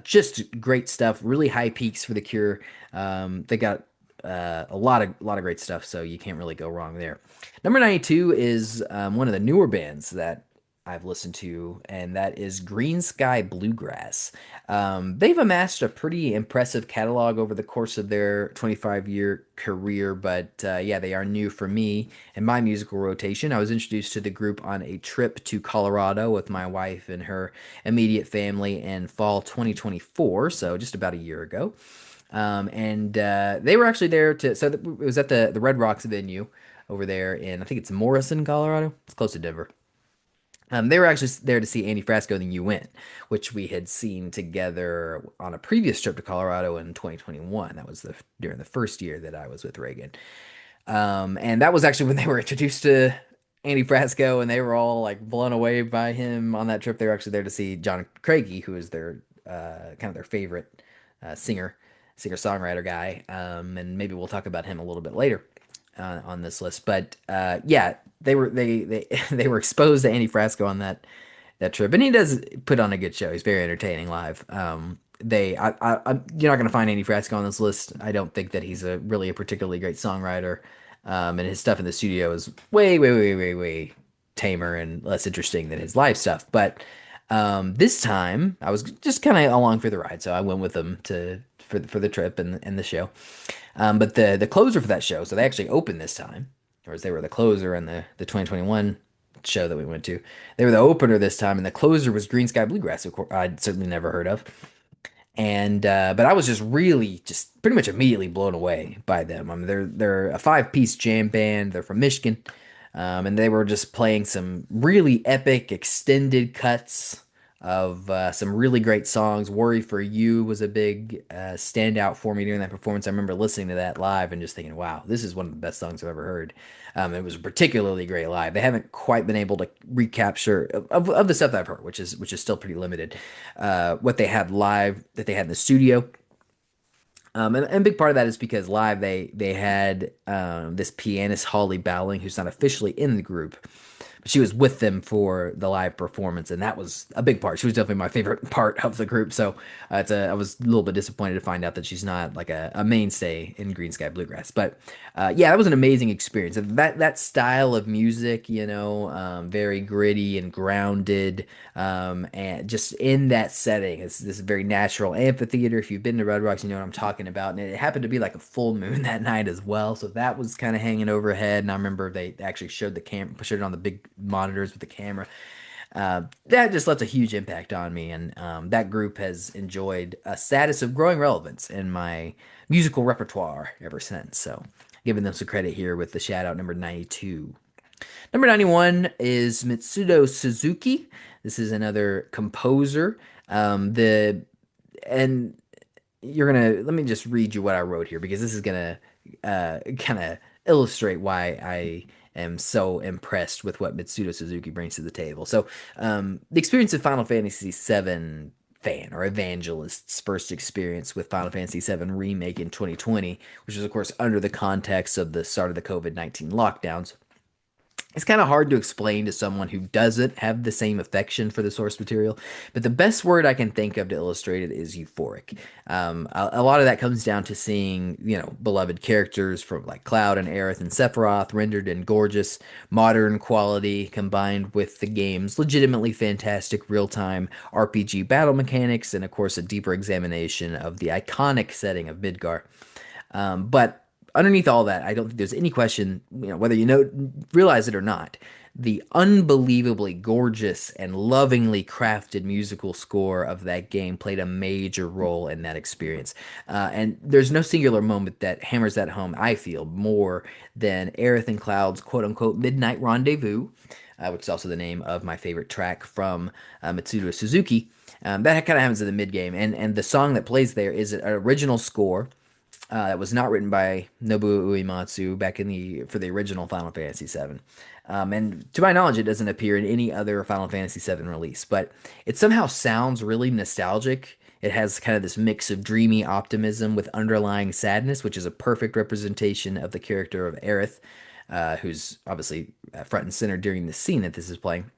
just great stuff, really high peaks for The Cure. They got a lot of great stuff, so you can't really go wrong there. Number 92 is one of the newer bands that I've listened to, and that is Green Sky Bluegrass. They've amassed a pretty impressive catalog over the course of their 25-year career, but yeah, they are new for me and my musical rotation. I was introduced to the group on a trip to Colorado with my wife and her immediate family in fall 2024, so just about a year ago. And they were actually there to, so it was at the Red Rocks venue over there in, I think it's Morrison, Colorado. It's close to Denver. They were actually there to see Andy Frasco and the UN, which we had seen together on a previous trip to Colorado in 2021. That was during the first year that I was with Reagan. And that was actually when they were introduced to Andy Frasco, and they were all like blown away by him on that trip. They were actually there to see John Craigie, who is their kind of their favorite singer, singer-songwriter guy. And maybe we'll talk about him a little bit later on this list. But yeah, they were exposed to Andy Frasco on that trip, and he does put on a good show. He's very entertaining live. You're not gonna find Andy Frasco on this list. I don't think that he's a particularly great songwriter, and his stuff in the studio is way, way, way, way, way tamer and less interesting than his live stuff. But this time I was just kind of along for the ride, so I went with them for the trip and the show. But the closer for that show, so they actually opened this time, whereas they were the closer in the 2021 show that we went to. They were the opener this time, and the closer was Green Sky Bluegrass, who I'd certainly never heard of. And but I was just really just pretty much immediately blown away by them. I mean, they're a five-piece jam band. They're from Michigan, and they were just playing some really epic extended cuts of some really great songs. "Worry for You" was a big standout for me during that performance. I remember listening to that live and just thinking, "Wow, this is one of the best songs I've ever heard." It was particularly great live. They haven't quite been able to recapture of the stuff that I've heard, which is still pretty limited. What they had live that they had in the studio. And a big part of that is because live they had this pianist Holly Bowling, who's not officially in the group, but she was with them for the live performance, and that was a big part. She was definitely my favorite part of the group. So I was a little bit disappointed to find out that she's not like a mainstay in Green Sky Bluegrass. But yeah, that was an amazing experience. That style of music, very gritty and grounded, and just in that setting, it's this very natural amphitheater. If you've been to Red Rocks, you know what I'm talking about. And it happened to be like a full moon that night as well, so that was kind of hanging overhead. And I remember they actually showed it on the big monitors with the camera. That just left a huge impact on me, and that group has enjoyed a status of growing relevance in my musical repertoire ever since. So, giving them some credit here with the shout out number 92. Number 91 is Mitsudo Suzuki. This is another composer. The and you're gonna let me just read you what I wrote here because this is gonna kind of illustrate why I am so impressed with what Mitsudo Suzuki brings to the table. So, the experience of Final Fantasy VII fan or evangelist's first experience with Final Fantasy VII Remake in 2020, which was, of course, under the context of the start of the COVID-19 lockdowns. It's kind of hard to explain to someone who doesn't have the same affection for the source material, but the best word I can think of to illustrate it is euphoric. A lot of that comes down to seeing, beloved characters from like Cloud and Aerith and Sephiroth rendered in gorgeous, modern quality combined with the game's legitimately fantastic real-time RPG battle mechanics and, of course, a deeper examination of the iconic setting of Midgar. But underneath all that, I don't think there's any question, whether realize it or not. The unbelievably gorgeous and lovingly crafted musical score of that game played a major role in that experience. And there's no singular moment that hammers that home, I feel, more than Aerith and Cloud's quote unquote Midnight Rendezvous, which is also the name of my favorite track from Mitsudo Suzuki. That kind of happens in the mid game. And the song that plays there is an original score that was not written by Nobuo Uematsu back for the original Final Fantasy VII. And to my knowledge, it doesn't appear in any other Final Fantasy VII release, but it somehow sounds really nostalgic. It has kind of this mix of dreamy optimism with underlying sadness, which is a perfect representation of the character of Aerith, who's obviously front and center during the scene that this is playing.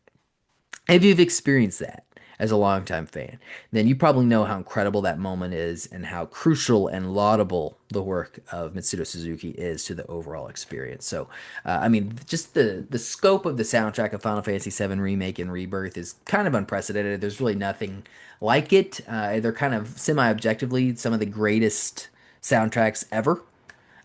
If you've experienced that as a longtime fan, then you probably know how incredible that moment is and how crucial and laudable the work of Mitsudo Suzuki is to the overall experience. So, I mean, just the scope of the soundtrack of Final Fantasy VII Remake and Rebirth is kind of unprecedented. There's really nothing like it. They're kind of semi-objectively some of the greatest soundtracks ever.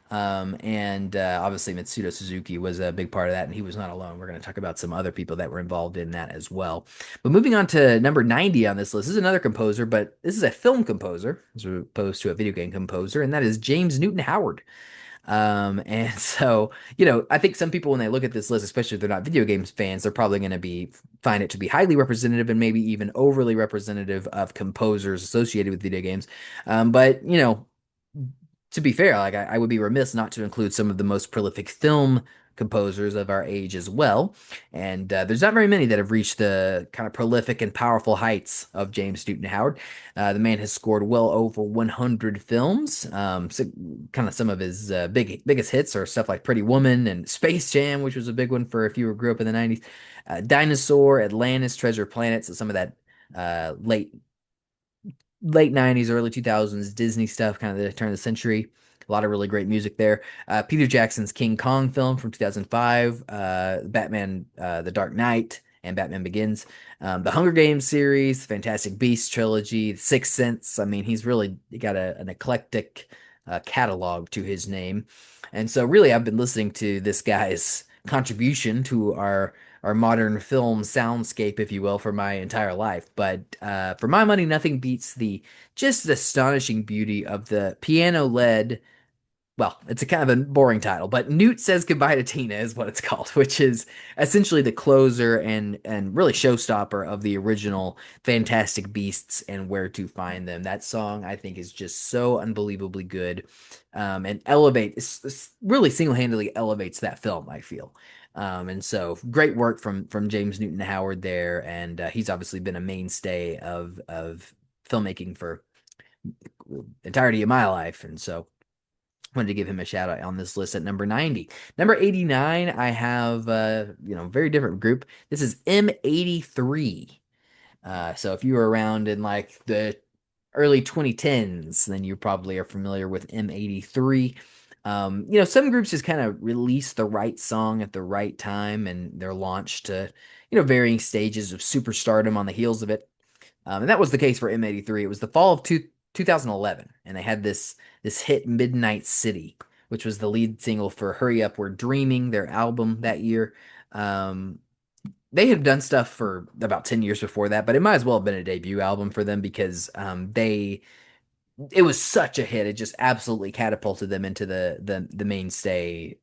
And obviously Mitsudo Suzuki was a big part of that, and he was not alone. We're going to talk about some other people that were involved in that as well. But moving on to number 90 on this list, this is another composer, but this is a film composer as opposed to a video game composer, and that is James Newton Howard. And so, I think some people, when they look at this list, especially if they're not video games fans, they're probably going to find it to be highly representative and maybe even overly representative of composers associated with video games. But, to be fair, like I would be remiss not to include some of the most prolific film composers of our age as well. And there's not very many that have reached the kind of prolific and powerful heights of James Newton Howard. The man has scored well over 100 films. So kind of some of his biggest hits are stuff like Pretty Woman and Space Jam, which was a big one for if you grew up in the 90s. Dinosaur, Atlantis, Treasure Planet. So some of that late 90s, early 2000s Disney stuff, kind of the turn of the century. A lot of really great music there. Peter Jackson's King Kong film from 2005, Batman The Dark Knight, and Batman Begins. The Hunger Games series, Fantastic Beasts trilogy, The Sixth Sense. I mean, he's really got an eclectic catalog to his name. And so, really, I've been listening to this guy's contribution to our or modern film soundscape, if you will, for my entire life. But for my money, nothing beats the just astonishing beauty of the piano-led, well, it's a kind of a boring title, but Newt Says Goodbye to Tina is what it's called, which is essentially the closer and really showstopper of the original Fantastic Beasts and Where to Find Them. That song I think is just so unbelievably good, and really single-handedly elevates that film, I feel. And so great work from James Newton Howard there, and he's obviously been a mainstay of filmmaking for the entirety of my life, and so wanted to give him a shout out on this list at number 90. Number 89, I have very different group. This is M83. So if you were around in like the early 2010s, then you probably are familiar with M83. Some groups just kind of release the right song at the right time and they're launched to, varying stages of superstardom on the heels of it. And that was the case for M83. It was the fall of 2011, and they had this hit Midnight City, which was the lead single for Hurry Up We're Dreaming, their album that year. Um, they had done stuff for about 10 years before that, but it might as well have been a debut album for them because it was such a hit. It just absolutely catapulted them into the mainstay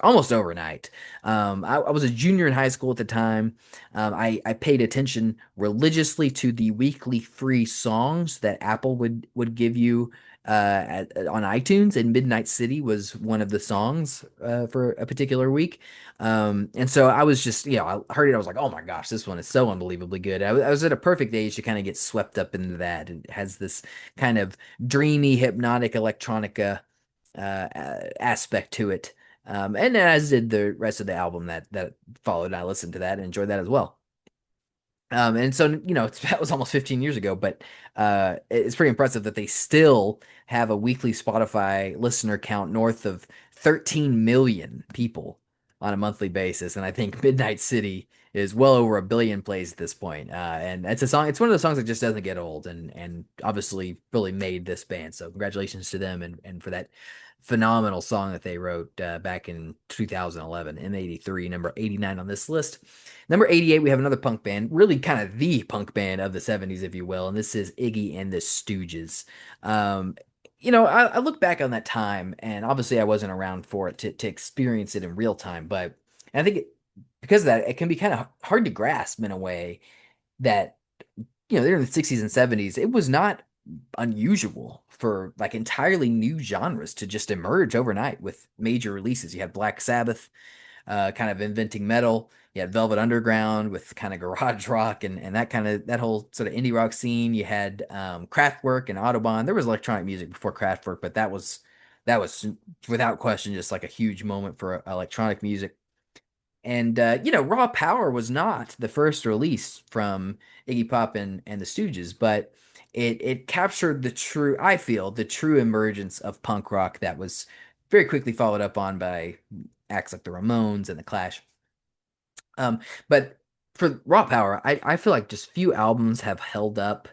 almost overnight. I was a junior in high school at the time. I paid attention religiously to the weekly free songs that Apple would give you on iTunes, and Midnight City was one of the songs for a particular week. And so I was just, I heard it. I was like, oh my gosh, this one is so unbelievably good. I was at a perfect age to kind of get swept up into that. It has this kind of dreamy, hypnotic electronica aspect to it. And as did the rest of the album that followed. I listened to that and enjoyed that as well. And so, that was almost 15 years ago, but it's pretty impressive that they still have a weekly Spotify listener count north of 13 million people on a monthly basis. And I think Midnight City is well over a billion plays at this point. And it's a song, it's one of those songs that just doesn't get old and obviously really made this band. So congratulations to them and for that phenomenal song that they wrote back in 2011, M83, number 89 on this list. Number 88, we have another punk band, really kind of the punk band of the 70s, if you will, and this is Iggy and the Stooges. I look back on that time, and obviously I wasn't around for it to experience it in real time, but I think because of that, it can be kind of hard to grasp in a way that, they're in the 60s and 70s. It was not unusual for like entirely new genres to just emerge overnight with major releases. You had Black Sabbath kind of inventing metal. You had Velvet Underground with kind of garage rock and that whole sort of indie rock scene. You had Kraftwerk and Autobahn. There was electronic music before Kraftwerk, but that was without question just like a huge moment for electronic music. And Raw Power was not the first release from Iggy Pop and the Stooges, but it captured I feel, the true emergence of punk rock that was very quickly followed up on by acts like the Ramones and the Clash. But for Raw Power, I feel like just few albums have held up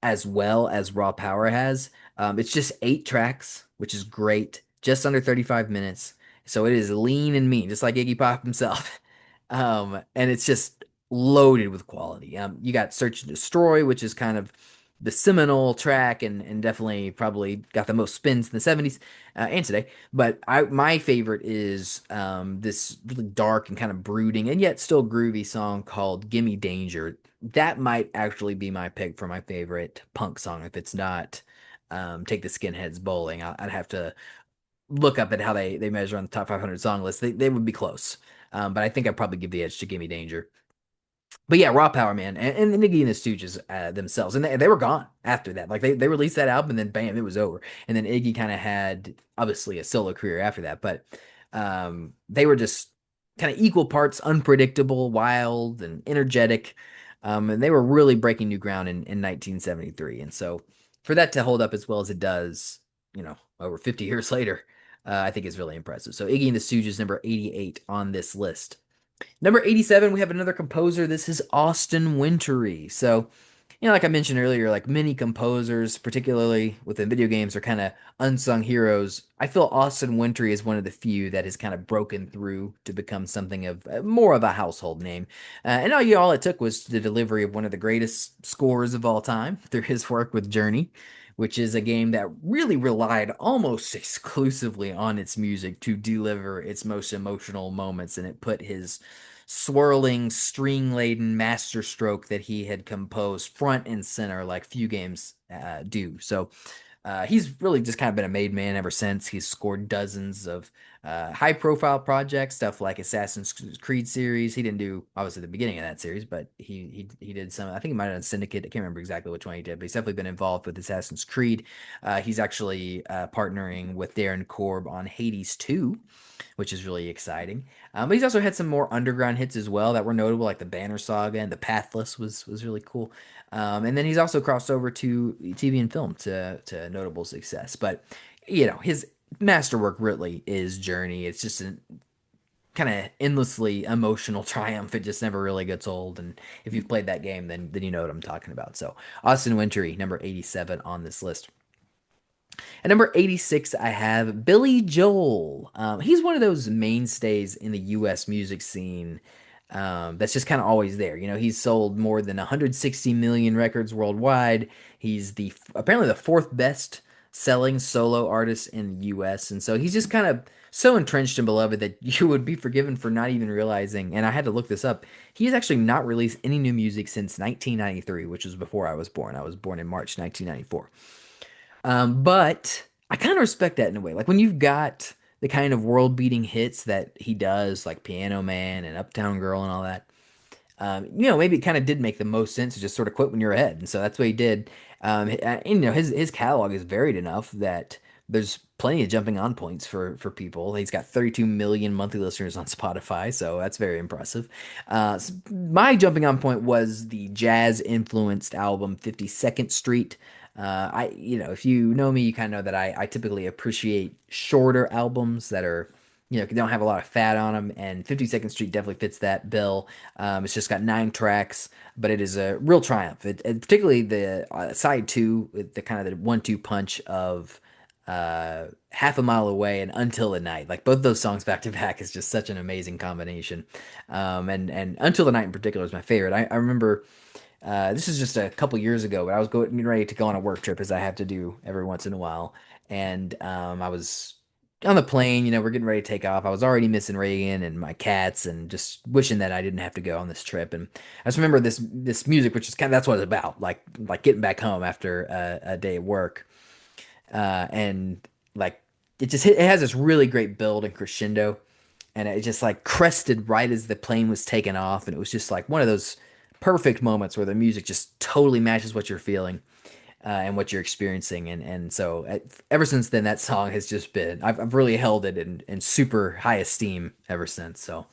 as well as Raw Power has. It's just 8 tracks, which is great, just under 35 minutes. So it is lean and mean, just like Iggy Pop himself. And it's just loaded with quality. You got Search and Destroy, which is kind of the seminal track and definitely probably got the most spins in the 70s and today. But my favorite is this really dark and kind of brooding and yet still groovy song called Gimme Danger. That might actually be my pick for my favorite punk song if it's not Take the Skinheads Bowling. I'd have to look up at how they measure on the top 500 song list. They would be close. But I think I'd probably give the edge to Gimme Danger. But yeah, Raw Power, man, and Iggy and the Stooges themselves, and they were gone after that. Like they released that album, and then bam, it was over. And then Iggy kind of had obviously a solo career after that, but they were just kind of equal parts unpredictable, wild, and energetic. And they were really breaking new ground in 1973. And so for that to hold up as well as it does, over 50 years later, I think is really impressive. So Iggy and the Stooges, number 88 on this list. Number 87, we have another composer. This is Austin Wintory. So, like I mentioned earlier, like many composers, particularly within video games, are kind of unsung heroes. I feel Austin Wintory is one of the few that has kind of broken through to become something of more of a household name. And all it took was the delivery of one of the greatest scores of all time through his work with Journey, which is a game that really relied almost exclusively on its music to deliver its most emotional moments, and it put his swirling, string-laden masterstroke that he had composed front and center like few games do. So he's really just kind of been a made man ever since. He's scored dozens of high-profile projects, stuff like Assassin's Creed series. He didn't do obviously the beginning of that series, but he did some. I think he might have done Syndicate. I can't remember exactly which one he did, but he's definitely been involved with Assassin's Creed. He's actually partnering with Darren Korb on Hades 2, which is really exciting. But he's also had some more underground hits as well that were notable, like the Banner Saga and the Pathless was really cool. And then he's also crossed over to TV and film to notable success. But his masterwork really is Journey. It's just a kind of endlessly emotional triumph. It just never really gets old. And if you've played that game, then you know what I'm talking about. So Austin Wintory, number 87 on this list. At number 86, I have Billy Joel. He's one of those mainstays in the US music scene that's just kind of always there. He's sold more than 160 million records worldwide. He's apparently the fourth best selling solo artist in the US. And so he's just kind of so entrenched and beloved that you would be forgiven for not even realizing. And I had to look this up. He has actually not released any new music since 1993, which was before I was born. I was born in March 1994. But I kind of respect that in a way. Like when you've got the kind of world beating hits that he does, like Piano Man and Uptown Girl and all that, maybe it kind of did make the most sense to just sort of quit when you're ahead. And so that's what he did. And, his catalog is varied enough that there's plenty of jumping on points for people. He's got 32 million monthly listeners on Spotify, so that's very impressive. My jumping on point was the jazz influenced album 52nd Street. If you know me, you kind of know that I typically appreciate shorter albums that are, don't have a lot of fat on them. And 52nd Street definitely fits that bill. It's just got 9 tracks, but it is a real triumph. Particularly the side two, with the kind of the 1-2 punch of Half a Mile Away and Until the Night. Like both those songs back to back is just such an amazing combination. And Until the Night in particular is my favorite. I remember this is just a couple years ago, but I was getting ready to go on a work trip, as I have to do every once in a while. And I was on the plane, we're getting ready to take off. I was already missing Reagan and my cats and just wishing that I didn't have to go on this trip. And I just remember this music, which is kind of that's what it's about, like getting back home after a day of work. And like it has this really great build and crescendo, and it just like crested right as the plane was taking off, and it was just like one of those perfect moments where the music just totally matches what you're feeling and what you're experiencing. And so ever since then, that song has just been I've really held it in super high esteem ever since. So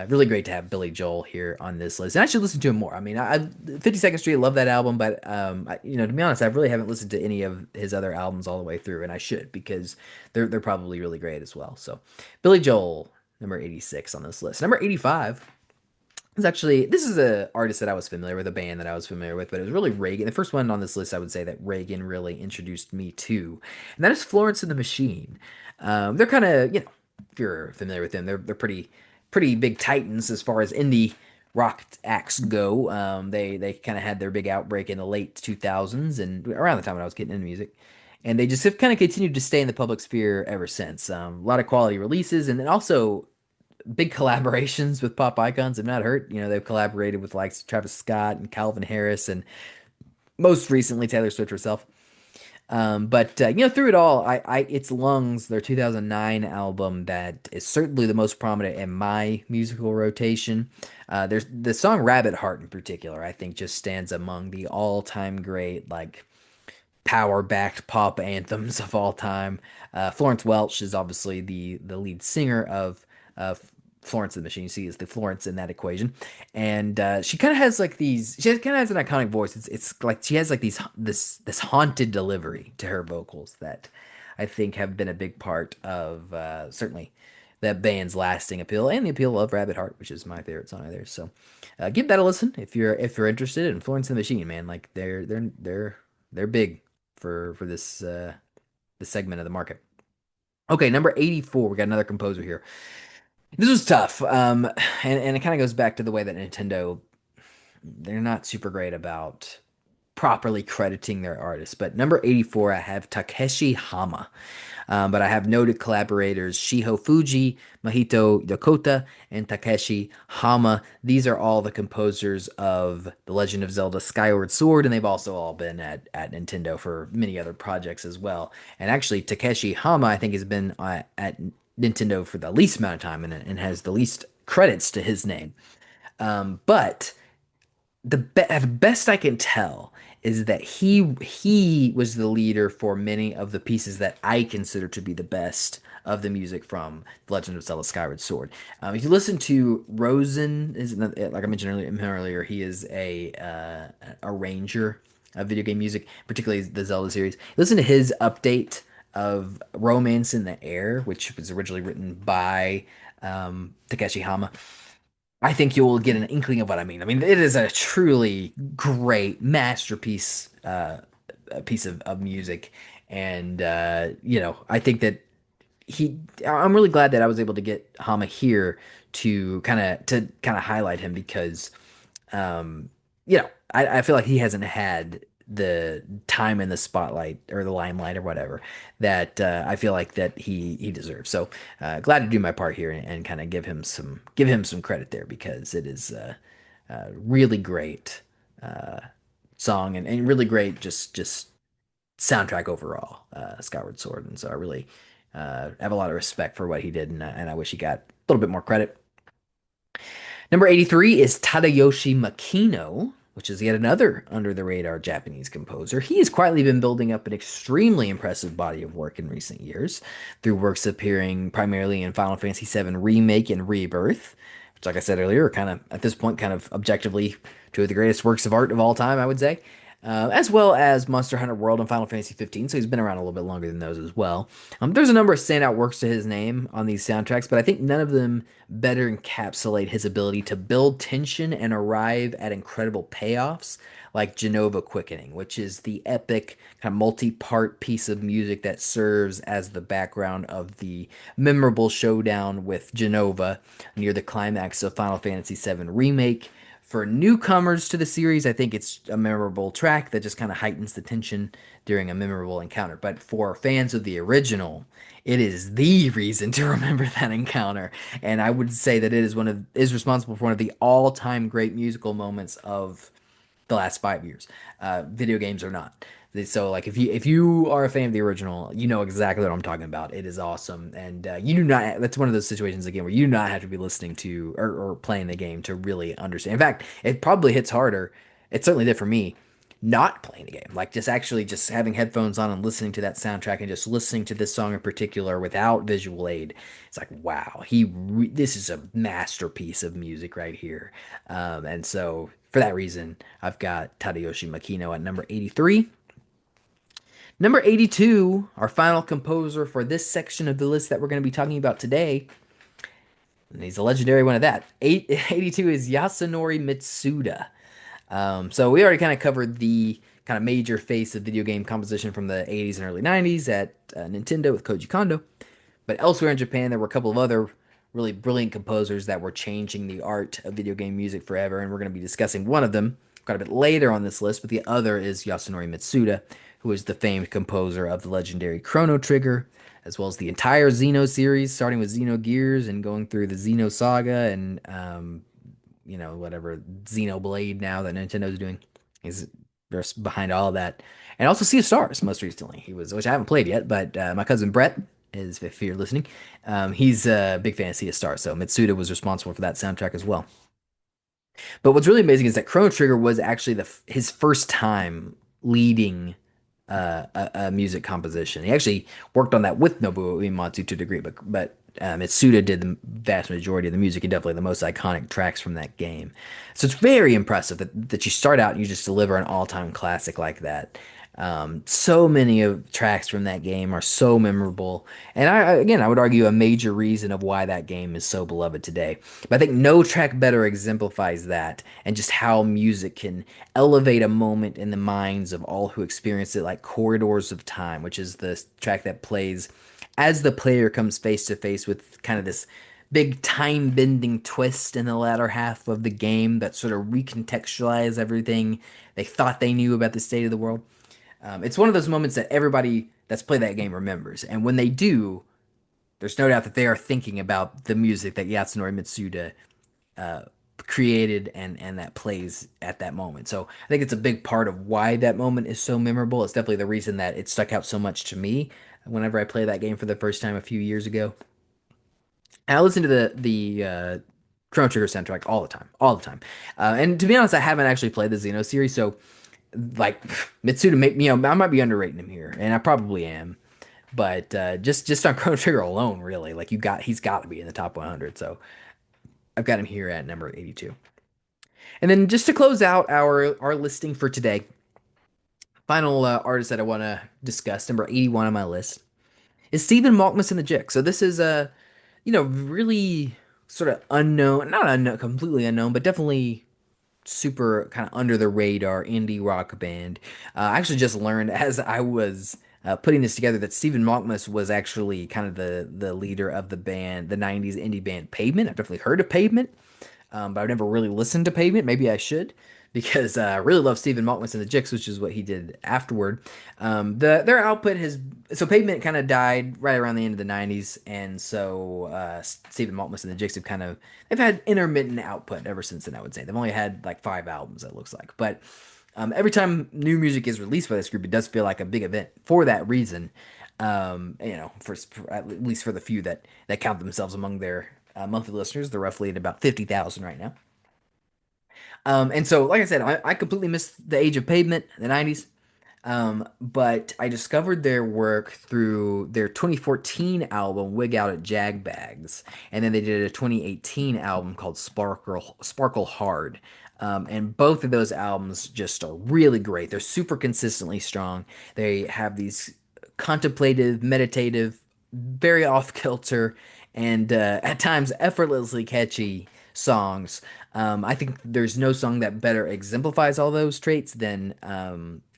really great to have Billy Joel here on this list, and I should listen to him more. I mean, 52nd Street, I love that album, but to be honest, I really haven't listened to any of his other albums all the way through, and I should, because they're probably really great as well. So Billy Joel, number 86 on this list. Number 85 this is a artist that I was familiar with, a band that I was familiar with, but it was really Reagan. The first one on this list I would say that Reagan really introduced me to, and that is Florence and the Machine. They're kind of, if you're familiar with them, they're pretty big titans as far as indie rock acts go. They kind of had their big outbreak in the late 2000s and around the time when I was getting into music. And they just have kind of continued to stay in the public sphere ever since. A lot of quality releases, and then also big collaborations with pop icons have not hurt. They've collaborated with like Travis Scott and Calvin Harris, and most recently Taylor Swift herself. But through it all, it's Lungs, their 2009 album, that is certainly the most prominent in my musical rotation. There's the song Rabbit Heart in particular, I think just stands among the all-time great, like, power-backed pop anthems of all time. Florence Welch is obviously the lead singer of Florence and the Machine. She is the Florence in that equation, and she kind of has like these. She kind of has an iconic voice. It's like she has like this haunted delivery to her vocals that I think have been a big part of certainly that band's lasting appeal and the appeal of Rabbit Heart, which is my favorite song of theirs. So give that a listen if you're interested in Florence and the Machine, man. Like they're big for this segment of the market. Okay, number 84. We got another composer here. This was tough. And it kind of goes back to the way that Nintendo, they're not super great about properly crediting their artists. But number 84, I have Takeshi Hama. But I have noted collaborators Shiho Fuji, Mahito Yokota, and Takeshi Hama. These are all the composers of The Legend of Zelda Skyward Sword, and they've also all been at Nintendo for many other projects as well. And actually, Takeshi Hama, I think, has been at Nintendo for the least amount of time and has the least credits to his name. But the best I can tell is that he was the leader for many of the pieces that I consider to be the best of the music from The Legend of Zelda Skyward Sword. If you listen to Rosen, like I mentioned earlier, he is a arranger of video game music, particularly the Zelda series. Listen to his update of Romance in the Air, which was originally written by Takeshi Hama. I think you'll get an inkling of what I mean. I mean, it is a truly great masterpiece, a piece of music, and I think that I'm really glad that I was able to get Hama here to kind of highlight him because I feel like he hasn't had the time in the spotlight or the limelight or whatever that I feel like that he deserves. So glad to do my part here and kind of give him some credit there because it is really great uh, song and really great just soundtrack overall, Skyward Sword. And so I really have a lot of respect for what he did, and I wish he got a little bit more credit. Number 83 is Tadayoshi Makino, which is yet another under the radar Japanese composer. He has quietly been building up an extremely impressive body of work in recent years through works appearing primarily in Final Fantasy VII Remake and Rebirth, which, like I said earlier, are kind of, at this point, kind of objectively two of the greatest works of art of all time, I would say. As well as Monster Hunter World and Final Fantasy 15, so he's been around a little bit longer than those as well. There's a number of standout works to his name on these soundtracks, but I think none of them better encapsulate his ability to build tension and arrive at incredible payoffs, like Genova Quickening, which is the epic kind of multi-part piece of music that serves as the background of the memorable showdown with Genova near the climax of Final Fantasy VII Remake. For newcomers to the series, I think it's a memorable track that just kind of heightens the tension during a memorable encounter. But for fans of the original, it is the reason to remember that encounter. And I would say that it is responsible for one of the all-time great musical moments of the last 5 years. Video games are not. So like if you are a fan of the original, you know exactly what I'm talking about. It is awesome, and you do not. That's one of those situations again where you do not have to be listening to or playing the game to really understand. In fact, it probably hits harder. It certainly did for me. Not playing the game, like just having headphones on and listening to that soundtrack and just listening to this song in particular without visual aid. It's like wow, this is a masterpiece of music right here. And so for that reason, I've got Tadayoshi Makino at number 83. Number 82, our final composer for this section of the list that we're going to be talking about today. And he's a legendary one of that. 82 is Yasunori Mitsuda. So we already kind of covered the kind of major face of video game composition from the 80s and early 90s at Nintendo with Koji Kondo. But elsewhere in Japan, there were a couple of other really brilliant composers that were changing the art of video game music forever, and we're going to be discussing one of them quite a bit later on this list, but the other is Yasunori Mitsuda, who is the famed composer of the legendary Chrono Trigger, as well as the entire Xeno series, starting with Xenogears and going through the Xeno Saga and whatever Xenoblade now that Nintendo's doing. He's behind all of that. And also Sea of Stars most recently. Which I haven't played yet, but my cousin Brett is, if you're listening, he's a big fan of Sea of Stars. So Mitsuda was responsible for that soundtrack as well. But what's really amazing is that Chrono Trigger was actually his first time leading a music composition. He actually worked on that with Nobuo Uematsu to a degree, but Mitsuda did the vast majority of the music and definitely the most iconic tracks from that game. So it's very impressive that you start out and you just deliver an all-time classic like that. So many of tracks from that game are so memorable, and again, I would argue a major reason of why that game is so beloved today. But I think no track better exemplifies that, and just how music can elevate a moment in the minds of all who experience it, like Corridors of Time, which is the track that plays as the player comes face to face with kind of this big time bending twist in the latter half of the game that sort of recontextualize everything they thought they knew about the state of the world. It's one of those moments that everybody that's played that game remembers, and when they do, there's no doubt that they are thinking about the music that Yasunori Mitsuda created and that plays at that moment. So I think it's a big part of why that moment is so memorable. It's definitely the reason that it stuck out so much to me whenever I played that game for the first time a few years ago. And I listen to the Chrono Trigger soundtrack all the time, all the time. And to be honest, I haven't actually played the Xeno series, so like Mitsuda, I might be underrating him here, and I probably am. But just on Chrono Trigger alone, really, like he's got to be in the top 100. So I've got him here at number 82. And then just to close out our listing for today, final artist that I want to discuss, number 81 on my list, is Stephen Malkmus and the Jick. So this is a, really sort of unknown, not unknown, completely unknown, but definitely super kind of under the radar indie rock band. I actually just learned as I was putting this together that Stephen Malkmus was actually kind of the leader of the band, the '90s indie band Pavement. I've definitely heard of Pavement, but I've never really listened to Pavement. Maybe I should, because I really love Stephen Malkmus and the Jicks, which is what he did afterward. Their output has so Pavement kind of died right around the end of the '90s, and so Stephen Malkmus and the Jicks have they've had intermittent output ever since then. I would say they've only had like 5 albums, it looks like, but every time new music is released by this group, it does feel like a big event for that reason. For at least for the few that count themselves among their monthly listeners, they're roughly at about 50,000 right now. And so, like I said, I completely missed the age of Pavement, the '90s. But I discovered their work through their 2014 album Wig Out at Jagbags, and then they did a 2018 album called Sparkle Hard. And both of those albums just are really great. They're super consistently strong. They have these contemplative, meditative, very off kilter, and at times effortlessly catchy songs. I think there's no song that better exemplifies all those traits than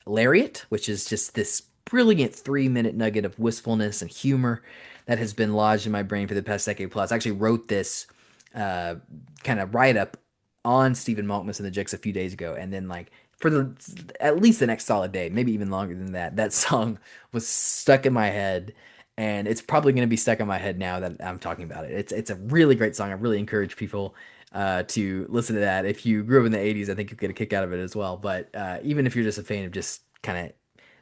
Lariat, which is just this brilliant 3 minute nugget of wistfulness and humor that has been lodged in my brain for the past decade plus. I actually wrote this uh, kind of write up on Stephen Malkmus and the Jicks a few days ago, and then like for the at least the next solid day, maybe even longer than that, that song was stuck in my head, and it's probably going to be stuck in my head now that I'm talking about it. It's a really great song. I really encourage people to listen to that. If you grew up in the '80s, I think you'll get a kick out of it as well. But even if you're just a fan of just kind of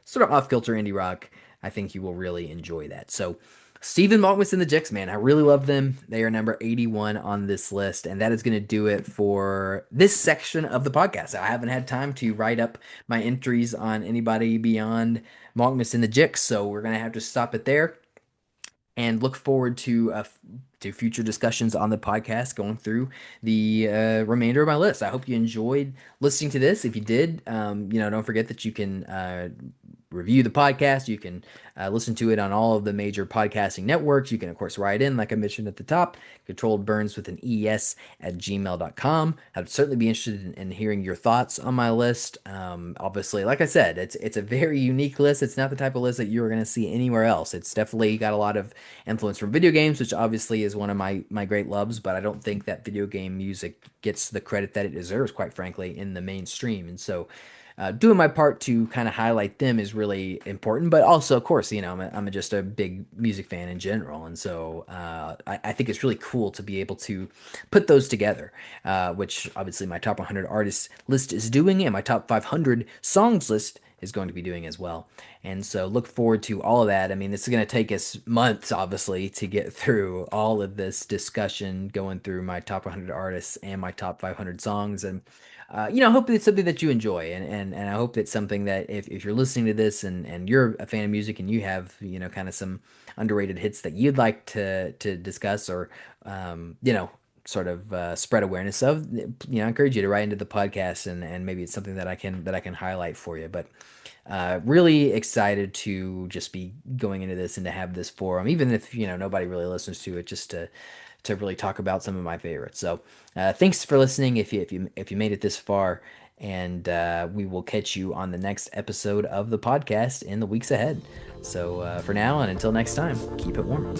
sort of off kilter indie rock, I think you will really enjoy that. So Stephen Malkmus and the Jicks, man, I really love them. They are number 81 on this list, and that is going to do it for this section of the podcast. I haven't had time to write up my entries on anybody beyond Malkmus and the Jicks, so we're going to have to stop it there and look forward to future discussions on the podcast going through the remainder of my list. I hope you enjoyed listening to this. If you did, don't forget that you can review the podcast. You can listen to it on all of the major podcasting networks. You can, of course, write in, like I mentioned at the top, ControlledBurnes with an ES at gmail.com. I'd certainly be interested in hearing your thoughts on my list. Obviously, like I said, it's a very unique list. It's not the type of list that you're going to see anywhere else. It's definitely got a lot of influence from video games, which obviously is one of my great loves, but I don't think that video game music gets the credit that it deserves, quite frankly, in the mainstream. And so doing my part to kind of highlight them is really important. But also, of course, I'm just a big music fan in general, and so I think it's really cool to be able to put those together, which obviously my top 100 artists list is doing, and my top 500 songs list is going to be doing as well. And so look forward to all of that. I mean, this is going to take us months, obviously, to get through all of this discussion, going through my top 100 artists and my top 500 songs. And I hope it's something that you enjoy, and I hope it's something that if you're listening to this and you're a fan of music and you have kind of some underrated hits that you'd like to discuss, or sort of spread awareness of, I encourage you to write into the podcast, and maybe it's something that I can highlight for you. But really excited to just be going into this and to have this forum, even if nobody really listens to it, just to really talk about some of my favorites. So thanks for listening if you made it this far, and we will catch you on the next episode of the podcast in the weeks ahead. So for now, and until next time, keep it warm.